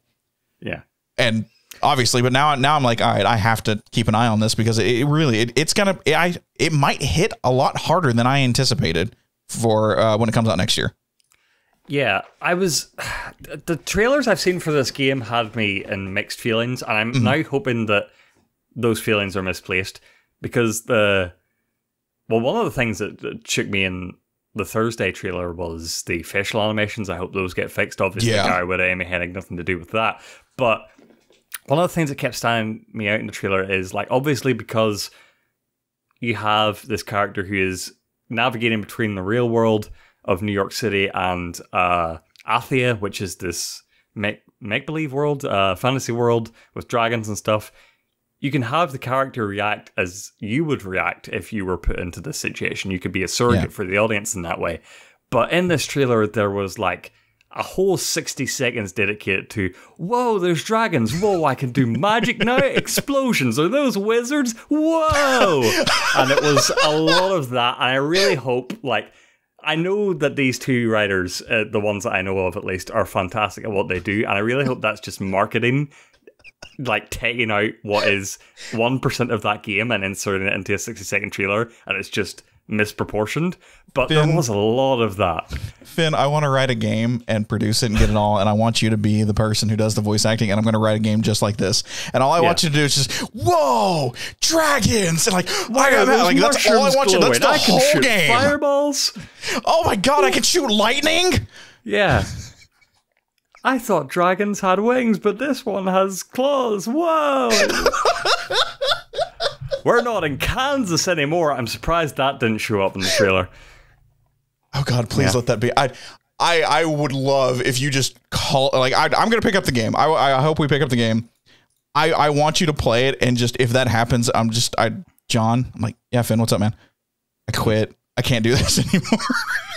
Yeah, and obviously, but now I'm like, all right, I have to keep an eye on this because it might hit a lot harder than I anticipated for when it comes out next year. Yeah, the trailers I've seen for this game had me in mixed feelings, and I'm now hoping that those feelings are misplaced because one of the things that shook me in the Thursday trailer was the facial animations. I hope those get fixed. Obviously, Gary Whitta, Amy Hennig, nothing to do with that, but one of the things that kept standing me out in the trailer is, like, obviously because you have this character who is navigating between the real world of New York City and Athia, which is this make-believe world, fantasy world with dragons and stuff. You can have the character react as you would react if you were put into this situation. You could be a surrogate for the audience in that way. But in this trailer, there was like a whole 60 seconds dedicated to, whoa, there's dragons. Whoa, I can do magic now. Explosions. Are those wizards? Whoa. And it was a lot of that. And I really hope, I know that these two writers, the ones that I know of at least, are fantastic at what they do. And I really hope that's just marketing, taking out what is 1% of that game and inserting it into a 60-second trailer. And it's just misproportioned, but Finn, there was a lot of that. Finn, I want to write a game and produce it and get it all, and I want you to be the person who does the voice acting, and I'm going to write a game just like this. And all I want you to do is just, whoa, dragons! And like, that's all I want you. That's the whole game. Fireballs. Oh my god, I can shoot lightning. Yeah. I thought dragons had wings, but this one has claws. Whoa! We're not in Kansas anymore. I'm surprised that didn't show up in the trailer. Oh God, please let that be. I would love if you just call, like, I'm going to pick up the game. I hope we pick up the game. I want you to play it, and just, if that happens, John, I'm like, yeah, Finn, what's up, man? I quit. I can't do this anymore.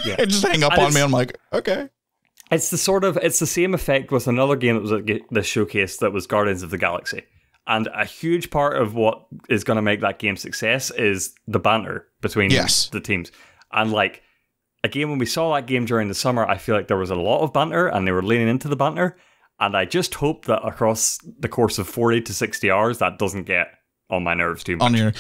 Yeah. And just hang up on me. I'm like, okay. It's the same effect with another game that was at this showcase that was Guardians of the Galaxy. And a huge part of what is going to make that game success is the banter between the teams. And like, again, when we saw that game during the summer, I feel like there was a lot of banter and they were leaning into the banter. And I just hope that across the course of 40 to 60 hours, that doesn't get on my nerves too much.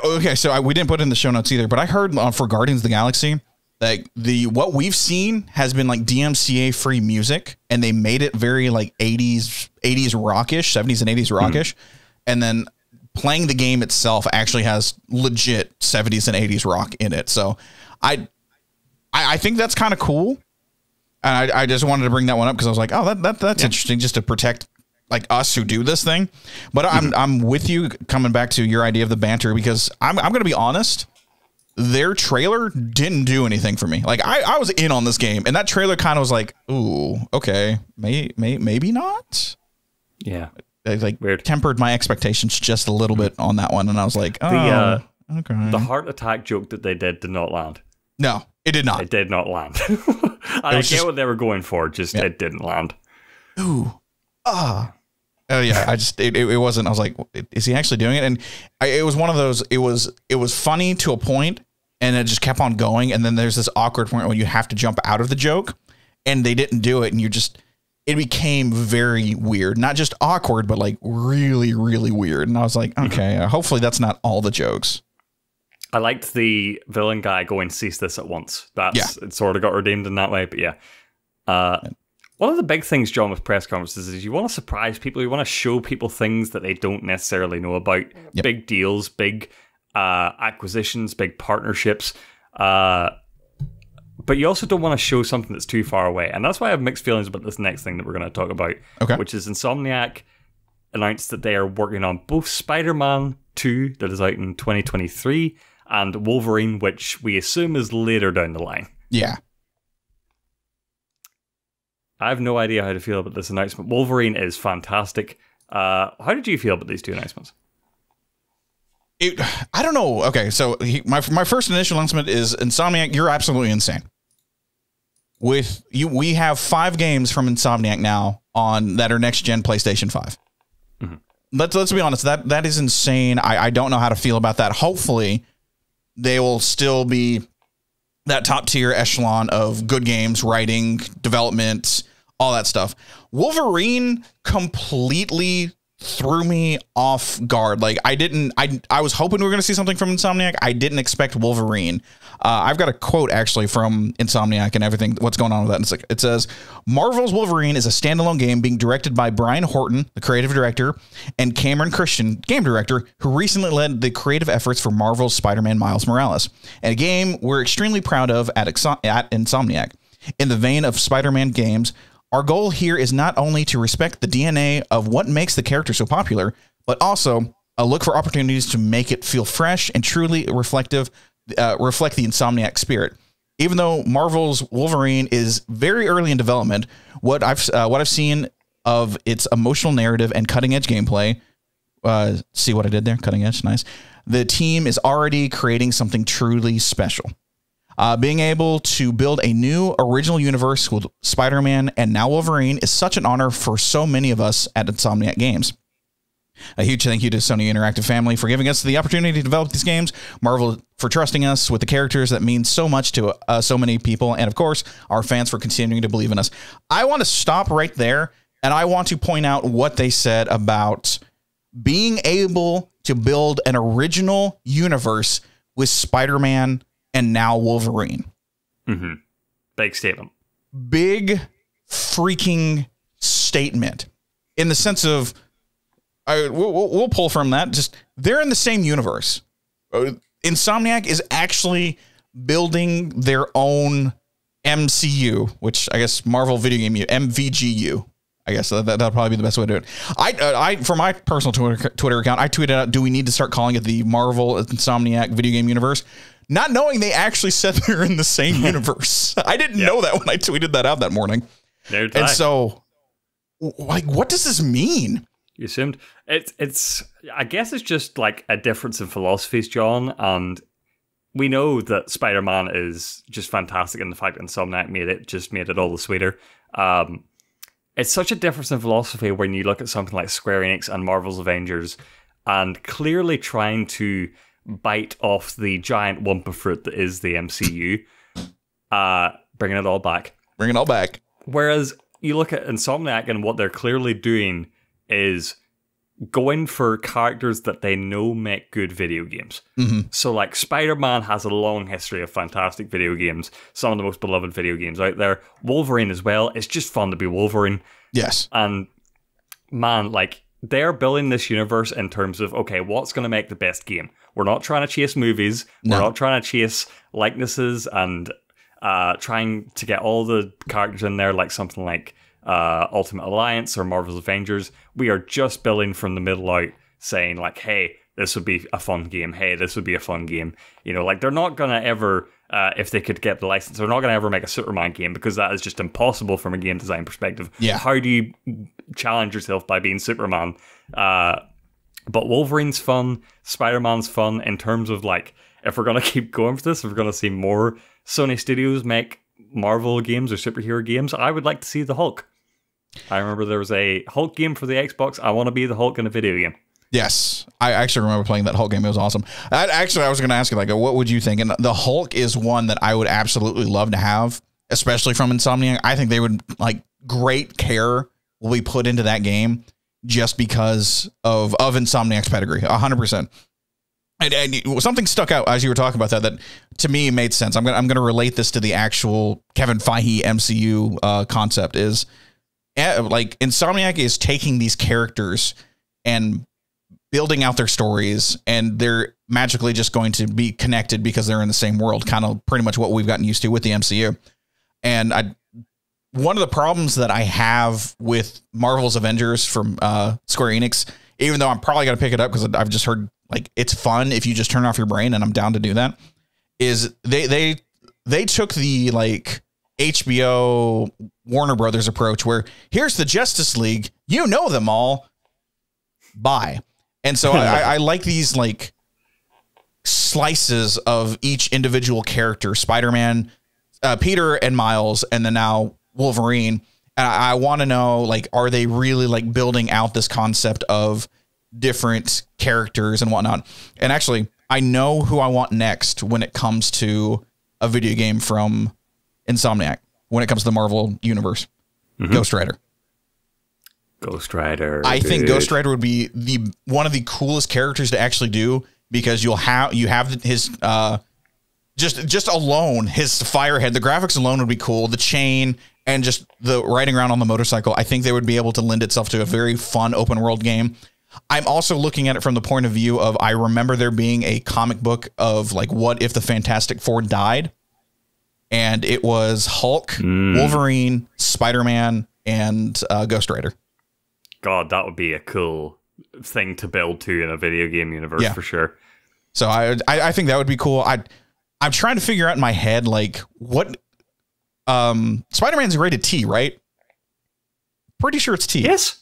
Okay, so we didn't put it in the show notes either, but I heard for Guardians of the Galaxy, like what we've seen has been like DMCA free music, and they made it very like 80s rockish, 70s and 80s rockish. And then playing the game itself actually has legit 70s and 80s rock in it. So I think that's kind of cool. And I just wanted to bring that one up because I was like, oh, that's interesting, just to protect like us who do this thing. But I'm with you coming back to your idea of the banter, because I'm going to be honest. Their trailer didn't do anything for me. Like I was in on this game, and that trailer kind of was like, ooh, okay, maybe not. Yeah, like weird. Tempered my expectations just a little bit on that one, and I was like, oh, okay. The heart attack joke that they did not land. No, it did not. It did not land. I get what they were going for, just it didn't land. Ooh, oh yeah, it wasn't. I was like, is he actually doing it? And it was one of those. It was funny to a point, and it just kept on going. And then there's this awkward point when you have to jump out of the joke, and they didn't do it, and it became very weird. Not just awkward, but like really, really weird. And I was like, okay, hopefully that's not all the jokes. I liked the villain guy going, cease this at once. It sort of got redeemed in that way, but yeah. One of the big things, John, with press conferences is you want to surprise people. You want to show people things that they don't necessarily know about. Yep. Big deals, big acquisitions, big partnerships. But you also don't want to show something that's too far away. And that's why I have mixed feelings about this next thing that we're going to talk about, which is Insomniac announced that they are working on both Spider-Man 2, that is out in 2023, and Wolverine, which we assume is later down the line. Yeah. I have no idea how to feel about this announcement. Wolverine is fantastic. How did you feel about these two announcements? I don't know. Okay, so my first initial announcement is Insomniac. You're absolutely insane. With you, we have 5 games from Insomniac now that are next gen PlayStation 5. Mm-hmm. Let's be honest. That is insane. I don't know how to feel about that. Hopefully, they will still be that top tier echelon of good games, writing, development, all that stuff. Wolverine completely threw me off guard. Like I was hoping we were going to see something from Insomniac. I didn't expect Wolverine. I've got a quote actually from Insomniac and everything, what's going on with that. It says, Marvel's Wolverine is a standalone game being directed by Brian Horton, the creative director, and Cameron Christian, game director, who recently led the creative efforts for Marvel's Spider-Man Miles Morales, and a game we're extremely proud of at Insomniac. In the vein of Spider-Man games, our goal here is not only to respect the DNA of what makes the character so popular, but also look for opportunities to make it feel fresh and truly reflect the Insomniac spirit. Even though Marvel's Wolverine is very early in development, what I've seen of its emotional narrative and cutting edge gameplay, see what I did there? Cutting edge, nice. The team is already creating something truly special. Being able to build a new original universe with Spider-Man and now Wolverine is such an honor for so many of us at Insomniac Games. A huge thank you to Sony Interactive family for giving us the opportunity to develop these games, Marvel for trusting us with the characters that mean so much to so many people, and of course, our fans for continuing to believe in us. I want to stop right there, and I want to point out what they said about being able to build an original universe with Spider-Man and now Wolverine. Mm-hmm. Big statement. Big freaking statement in the sense of, we'll pull from that. Just they're in the same universe. Insomniac is actually building their own MCU, which I guess Marvel Video Game MVGU. I guess that'll probably be the best way to do it. I for my personal Twitter account, I tweeted out, do we need to start calling it the Marvel Insomniac Video Game Universe? Not knowing they actually said they're in the same universe. I didn't know that when I tweeted that out that morning. And so, like, what does this mean? You assumed it's. I guess it's just like a difference in philosophies, John. And we know that Spider-Man is just fantastic, and the fact that Insomniac made it all the sweeter. It's such a difference in philosophy when you look at something like Square Enix and Marvel's Avengers, and clearly trying to bite off the giant lump of fruit that is the MCU, bringing it all back. Bring it all back. Whereas you look at Insomniac and what they're clearly doing is going for characters that they know make good video games. Mm-hmm. So like Spider-Man has a long history of fantastic video games, some of the most beloved video games out there. Wolverine as well. It's just fun to be Wolverine. Yes. And man, like they're building this universe in terms of, okay, what's going to make the best game? We're not trying to chase movies. No. We're not trying to chase likenesses and trying to get all the characters in there like something like Ultimate Alliance or Marvel's Avengers. We are just building from the middle out, saying like, hey, this would be a fun game. Hey, this would be a fun game. You know, like they're not going to ever, if they could get the license, they're not going to ever make a Superman game because that is just impossible from a game design perspective. Yeah. How do you challenge yourself by being Superman? But Wolverine's fun, Spider-Man's fun in terms of like, if we're going to keep going for this, if we're going to see more Sony Studios make Marvel games or superhero games, I would like to see the Hulk. I remember there was a Hulk game for the Xbox. I want to be the Hulk in a video game. Yes. I actually remember playing that Hulk game. It was awesome. I was going to ask you, like, what would you think? And the Hulk is one that I would absolutely love to have, especially from Insomniac. I think they would, like, great care will be put into that game just because of Insomniac's pedigree. 100%. And something stuck out as you were talking about that to me made sense. I'm gonna relate this to the actual Kevin Feige MCU concept. Is like Insomniac is taking these characters and building out their stories, and they're magically just going to be connected because they're in the same world. Kind of pretty much what we've gotten used to with the MCU. And one of the problems that I have with Marvel's Avengers from Square Enix, even though I'm probably gonna pick it up because I've just heard, like, it's fun if you just turn off your brain, and I'm down to do that, is they took the, like, HBO Warner Brothers approach where here's the Justice League, you know them all, bye. And so I like these, like, slices of each individual character, Spider-Man, Peter and Miles, and then now Wolverine. And I want to know, like, are they really, like, building out this concept of different characters and whatnot? And actually, I know who I want next when it comes to a video game from Insomniac, when it comes to the Marvel universe. Mm-hmm. Ghost Rider. I think Ghost Rider would be one of the coolest characters to actually do, because you have his just alone, his firehead, the graphics alone would be cool, the chain, and just the riding around on the motorcycle. I think they would be able to lend itself to a very fun open world game. I'm also looking at it from the point of view of, I remember there being a comic book of, like, what if the Fantastic Four died? And it was Hulk, Wolverine, Spider-Man, and Ghost Rider. God, that would be a cool thing to build to in a video game universe, for sure. So I think that would be cool. I'm trying to figure out in my head, like, what Spider-Man's rated T, right? Pretty sure it's T. Yes.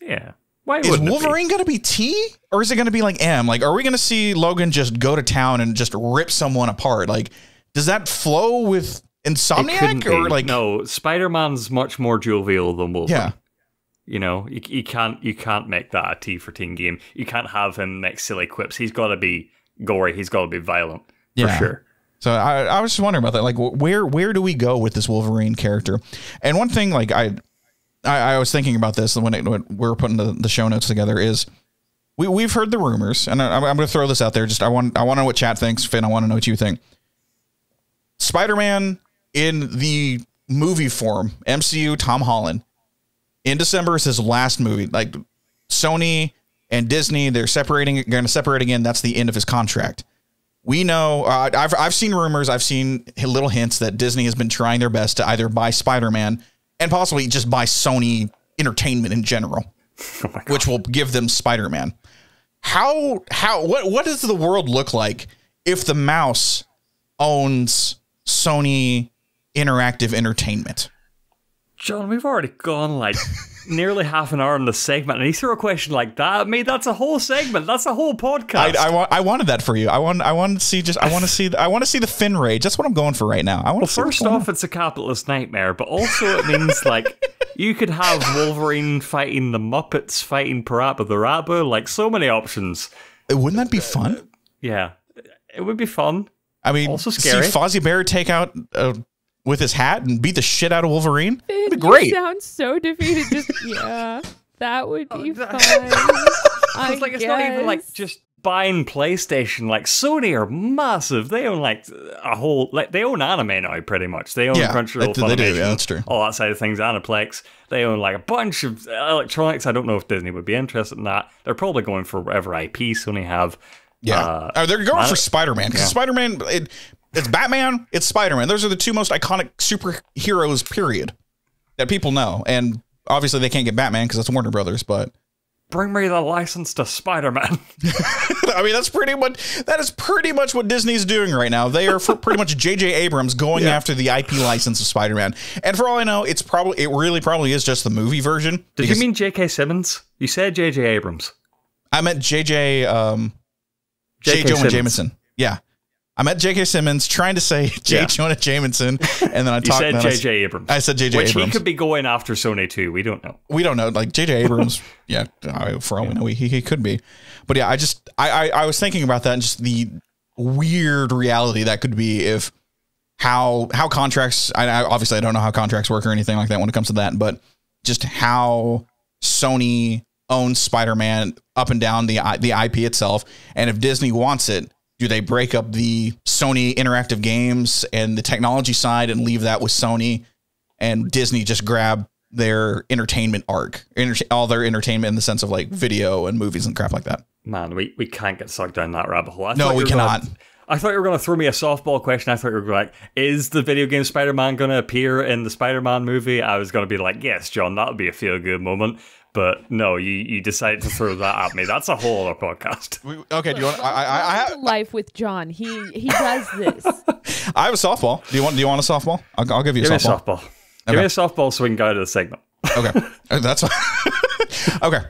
Yeah. Why is Wolverine going to be T, or is it going to be like M? Like, are we going to see Logan just go to town and just rip someone apart? Like, does that flow with Insomniac, or like, no? Spider-Man's much more jovial than Wolverine. Yeah. You know, you can't make that a T for teen game. You can't have him make silly quips. He's got to be gory. He's got to be violent, for sure. So I was just wondering about that. Like, where do we go with this Wolverine character? And one thing, like, I was thinking about this when we were putting the show notes together, is we've heard the rumors, and I'm going to throw this out there. Just I want to know what chat thinks. Finn, I want to know what you think. Spider-Man in the movie form, MCU, Tom Holland. In December is his last movie. Like Sony and Disney, they're going to separate again. That's the end of his contract. We know, I've seen rumors, I've seen little hints that Disney has been trying their best to either buy Spider-Man and possibly just buy Sony Entertainment in general, which will give them Spider-Man. What does the world look like if the mouse owns Sony Interactive Entertainment? John, we've already gone like nearly half an hour in the segment, and you throw a question like that at me. That's a whole segment. That's a whole podcast. I wanted that for you. I want to see the Fin rage. That's what I'm going for right now. First off, it's a capitalist nightmare, but also it means like you could have Wolverine fighting the Muppets, fighting Parappa the Rapper, like so many options. Wouldn't that be fun? Yeah, it would be fun. I mean, also scary. See Fozzie Bear take out with his hat and beat the shit out of Wolverine. It'd be great. You sound so defeated. Just yeah, that would be fun. It's like it's not even like just buying PlayStation. Like Sony are massive. They own like a whole they own anime now pretty much. They own Crunchyroll, they do. Yeah, that's true. All that side of things, Aniplex. They own like a bunch of electronics. I don't know if Disney would be interested in that. They're probably going for whatever IP Sony have. Yeah, they're going for Spider-Man because Spider-Man. It's Batman, it's Spider-Man. Those are the two most iconic superheroes, period, that people know. And obviously they can't get Batman because it's Warner Brothers, but... Bring me the license to Spider-Man. I mean, that is pretty much what Disney's doing right now. They are pretty much J.J. Abrams going after the IP license of Spider-Man. And for all I know, it really probably is just the movie version. Did you mean J.K. Simmons? You said J.J. Abrams. I meant J. Jonah Jameson. Yeah. I met J.K. Simmons trying to say J. Jonah Jameson, and then I talked. You said J.J. Abrams. I said J.J. Abrams. Which he could be going after Sony too. We don't know. We don't know. Like J.J. Abrams, for all we know, he could be. But yeah, I was thinking about that and just the weird reality that could be if how contracts. Obviously I don't know how contracts work or anything like that when it comes to that, but just how Sony owns Spider-Man up and down the IP itself, and if Disney wants it. Do they break up the Sony Interactive Games and the technology side and leave that with Sony, and Disney just grab their entertainment arc, all their entertainment in the sense of like video and movies and crap like that? Man, we can't get sucked down that rabbit hole. No, we cannot. I thought you were going to throw me a softball question. I thought you were like, is the video game Spider-Man going to appear in the Spider-Man movie? I was going to be like, yes, John, that would be a feel-good moment. But no, you decided to throw that at me. That's a whole other podcast. Okay, do you want? I have life with John. He does this. I have a softball. Do you want a softball? I'll give you a softball. Give me a softball so we can go to the segment. Okay, that's okay.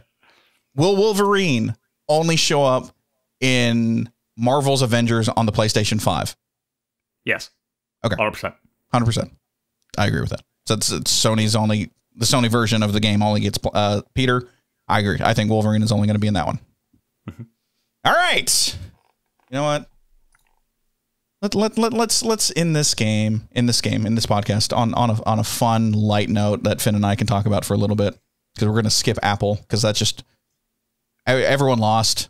Will Wolverine only show up in Marvel's Avengers on the PlayStation 5? Yes. Okay. 100%. 100%. I agree with that. So it's Sony's only. The Sony version of the game only gets Peter. I agree. I think Wolverine is only going to be in that one. Mm-hmm. All right. You know what? Let's end this podcast on a fun, light note that Finn and I can talk about for a little bit, because we're going to skip Apple because that's just everyone lost.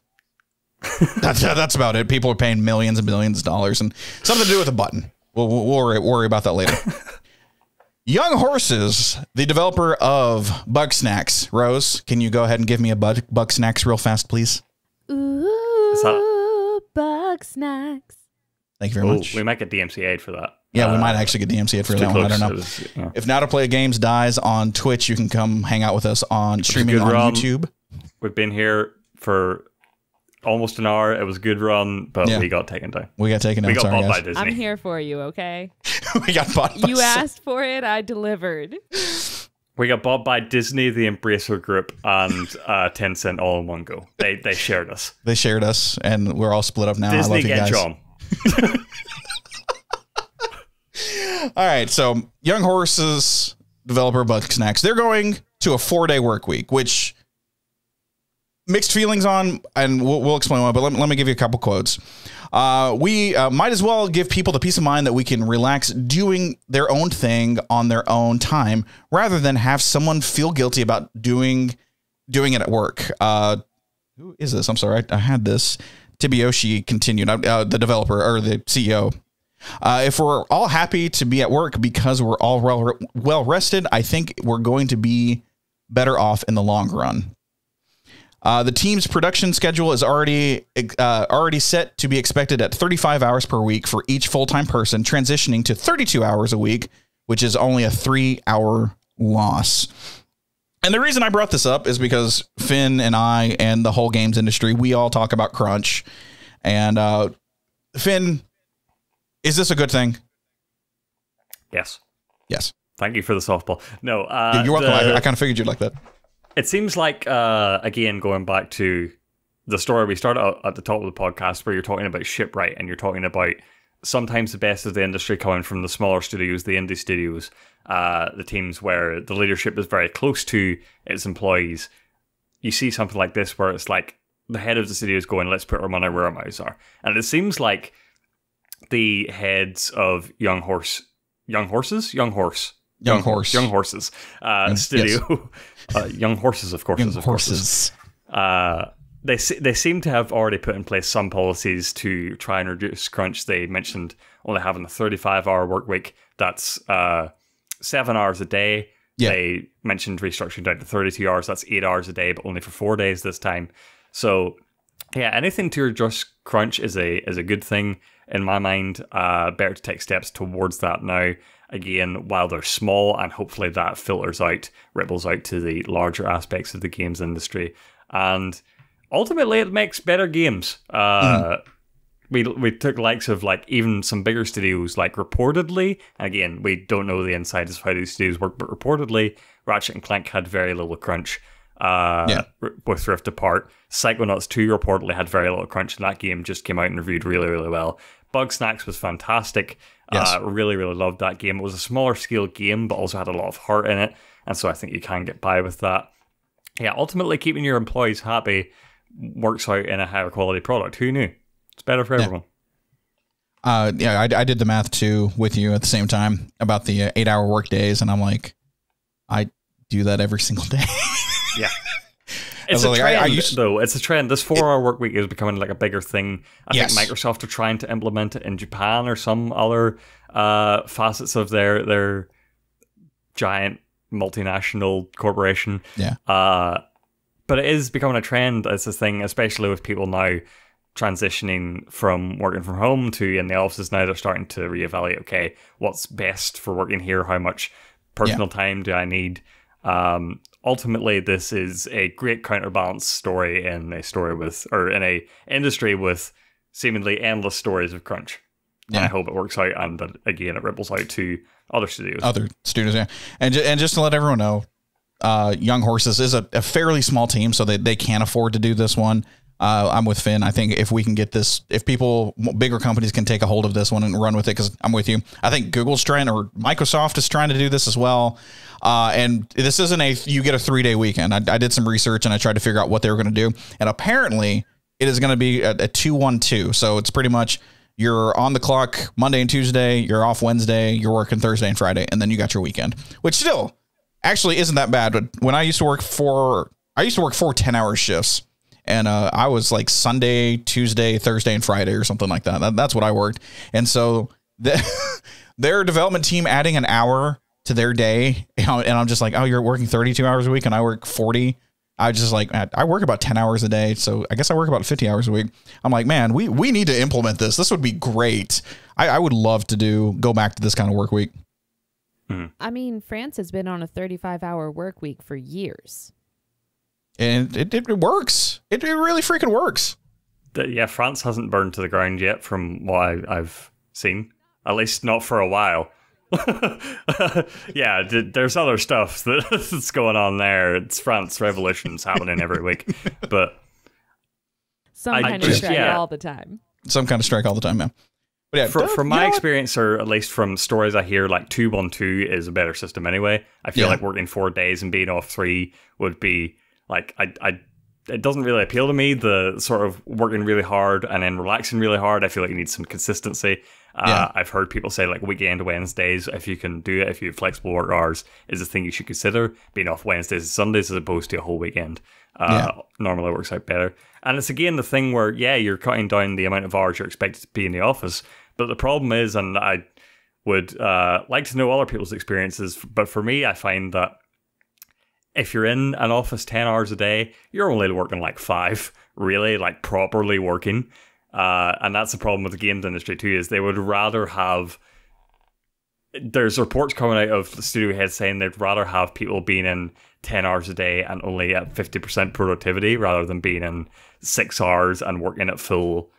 That's about it. People are paying millions and billions of dollars and something to do with a button. We'll worry about that later. Young Horses, the developer of Bugsnax. Rose, can you go ahead and give me a Bugsnax real fast, please? Ooh, Bugsnax. Thank you very much. We might get DMCA'd for that. Yeah, we might actually get DMCA'd for that one. I don't know. If Now to Play Games dies on Twitch, you can come hang out with us on streaming on YouTube. We've been here for almost an hour. It was a good run, but we got taken down. We got taken down. We got bought by Disney. I'm here for you, okay? We got bought by You asked for it, I delivered. We got bought by Disney, the Embracer Group, and Tencent all in one go. They shared us. They shared us, and we're all split up now. Disney, I love you guys. John. All right, so Young Horses developer Bugsnax, they're going to a 4-day work week, which mixed feelings on, and we'll explain why, but let me give you a couple quotes. We might as well give people the peace of mind that we can relax doing their own thing on their own time rather than have someone feel guilty about doing it at work. Who is this? I'm sorry. I had this. Tibiyoshi continued, the developer or the CEO. If we're all happy to be at work because we're all well rested, I think we're going to be better off in the long run. The team's production schedule is already set to be expected at 35 hours per week for each full-time person, transitioning to 32 hours a week, which is only a 3-hour loss. And the reason I brought this up is because Finn and I and the whole games industry, we all talk about crunch. And Finn, is this a good thing? Yes. Yes. Thank you for the softball. No, you're welcome. I kind of figured you'd like that. It seems like, again, going back to the story we started out at the top of the podcast, where you're talking about shipwright and you're talking about sometimes the best of the industry coming from the smaller studios, the indie studios, the teams where the leadership is very close to its employees. You see something like this where it's like the head of the studio is going, let's put our money where our mouths are. And it seems like the heads of Young Horses studio, Young Horses, of course. They seem to have already put in place some policies to try and reduce crunch. They mentioned only having a 35-hour work week. That's 7 hours a day. Yeah. They mentioned restructuring down to 32 hours. That's 8 hours a day, but only for 4 days this time. So, yeah, anything to reduce crunch is a good thing in my mind. Better to take steps towards that now. Again, while they're small, and hopefully that ripples out to the larger aspects of the games industry. And ultimately, it makes better games. We took likes of like even some bigger studios, like reportedly, and again, we don't know the insides of how these studios work, but reportedly, Ratchet and Clank had very little crunch with Rift Apart. Psychonauts 2 reportedly had very little crunch, and that game just came out and reviewed really, really well. Bugsnax was fantastic. Yes. Really, really loved that game. It was a smaller scale game, but also had a lot of heart in it, and so I think you can get by with that. Yeah, ultimately, keeping your employees happy works out in a higher quality product. Who knew? It's better for everyone. I did the math too with you at the same time about the 8-hour work days, and I'm like, I do that every single day. Yeah. It's a trend, though. It's a trend. This 4-hour work week is becoming like a bigger thing. I think Microsoft are trying to implement it in Japan or some other facets of their giant multinational corporation. Yeah. But it is becoming a trend. It's a thing, especially with people now transitioning from working from home to in the offices now. They're starting to reevaluate, okay, what's best for working here? How much personal time do I need? Ultimately, this is a great counterbalance story in a industry with seemingly endless stories of crunch. Yeah. And I hope it works out, and that again it ripples out to other studios. Yeah. And just to let everyone know, Young Horses is a fairly small team, so they can't afford to do this one. I'm with Finn. I think if we can get this, if bigger companies can take a hold of this one and run with it, because I'm with you. I think Google's trying, or Microsoft is trying to do this as well. And this isn't you get a 3-day weekend. I did some research and I tried to figure out what they were going to do. And apparently it is going to be a 2-1-2. So it's pretty much you're on the clock Monday and Tuesday, you're off Wednesday, you're working Thursday and Friday, and then you got your weekend, which still actually isn't that bad. But when I used to work 4 10-hour shifts. And I was like Sunday, Tuesday, Thursday, and Friday or something like that. That's what I worked. And so their development team adding an hour to their day, and I'm just like, oh, you're working 32 hours a week and I work 40. I just like, I work about 10 hours a day. So I guess I work about 50 hours a week. I'm like, man, we need to implement this. This would be great. I would love to go back to this kind of work week. I mean, France has been on a 35-hour work week for years. And it works. It really freaking works. Yeah, France hasn't burned to the ground yet from what I've seen. At least not for a while. Yeah, there's other stuff that's going on there. It's France revolutions happening every week. But some kind of strike all the time. Some kind of strike all the time, man. But yeah, from my experience, or at least from stories I hear, like 2-1-2 is a better system anyway. I feel like working 4 days and being off 3 would be... Like, it doesn't really appeal to me, the sort of working really hard and then relaxing really hard. I feel like you need some consistency. I've heard people say, like, weekend Wednesdays, if you can do it, if you have flexible work hours, is a thing you should consider. Being off Wednesdays and Sundays as opposed to a whole weekend normally works out better. And it's, again, the thing where, you're cutting down the amount of hours you're expected to be in the office, But the problem is, and I would like to know other people's experiences, but for me, I find that if you're in an office 10 hours a day, you're only working like 5, really, like properly working. And that's the problem with the games industry too, is they would rather have... There's reports coming out of the studio heads saying they'd rather have people being in 10 hours a day and only at 50% productivity rather than being in 6 hours and working at full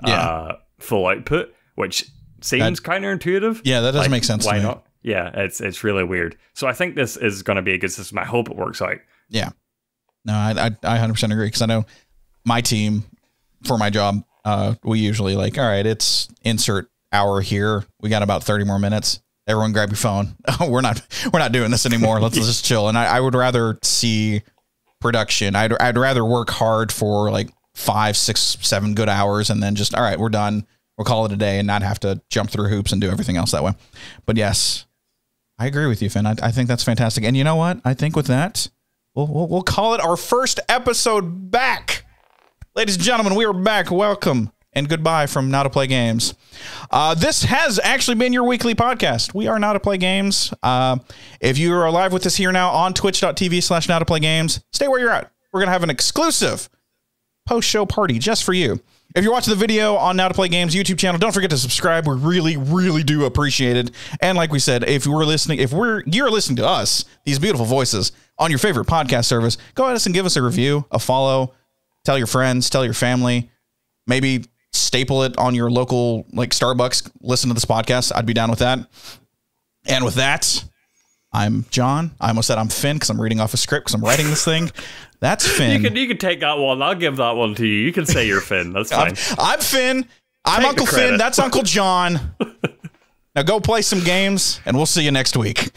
output, which seems counterintuitive. Yeah, that doesn't make sense. Why to me. not? Yeah, it's really weird. So I think this is going to be a good system. I hope it works out. Yeah. No, I 100% agree, because I know my team, for my job, we usually like, all right, it's insert hour here. We got about 30 more minutes. Everyone grab your phone. We're not doing this anymore. Let's just chill. And I would rather see production. I'd rather work hard for like 5, 6, 7 good hours and then just, all right, we're done. We'll call it a day and not have to jump through hoops and do everything else that way. But yes, I agree with you, Finn. I think that's fantastic. And you know what? I think with that, we'll call it our first episode back. Ladies and gentlemen, we are back. Welcome and goodbye from Now to Play Games. This has actually been your weekly podcast. We are Now to Play Games. If you are live with us here now on twitch.tv/Now to Play Games, stay where you're at. We're going to have an exclusive post-show party just for you. If you're watching the video on Now to Play Games YouTube channel, don't forget to subscribe. We really, really do appreciate it. And like we said, if you're listening to us, these beautiful voices on your favorite podcast service, go ahead and give us a review, a follow, tell your friends, tell your family, maybe staple it on your local like Starbucks. Listen to this podcast. I'd be down with that. And with that, I'm John. I almost said I'm Finn because I'm reading off a script because I'm writing this thing. That's Finn. You can take that one. I'll give that one to you. You can say you're Finn. That's fine. I'm Finn. I'm Uncle Finn. That's Uncle John. Now go play some games, and we'll see you next week.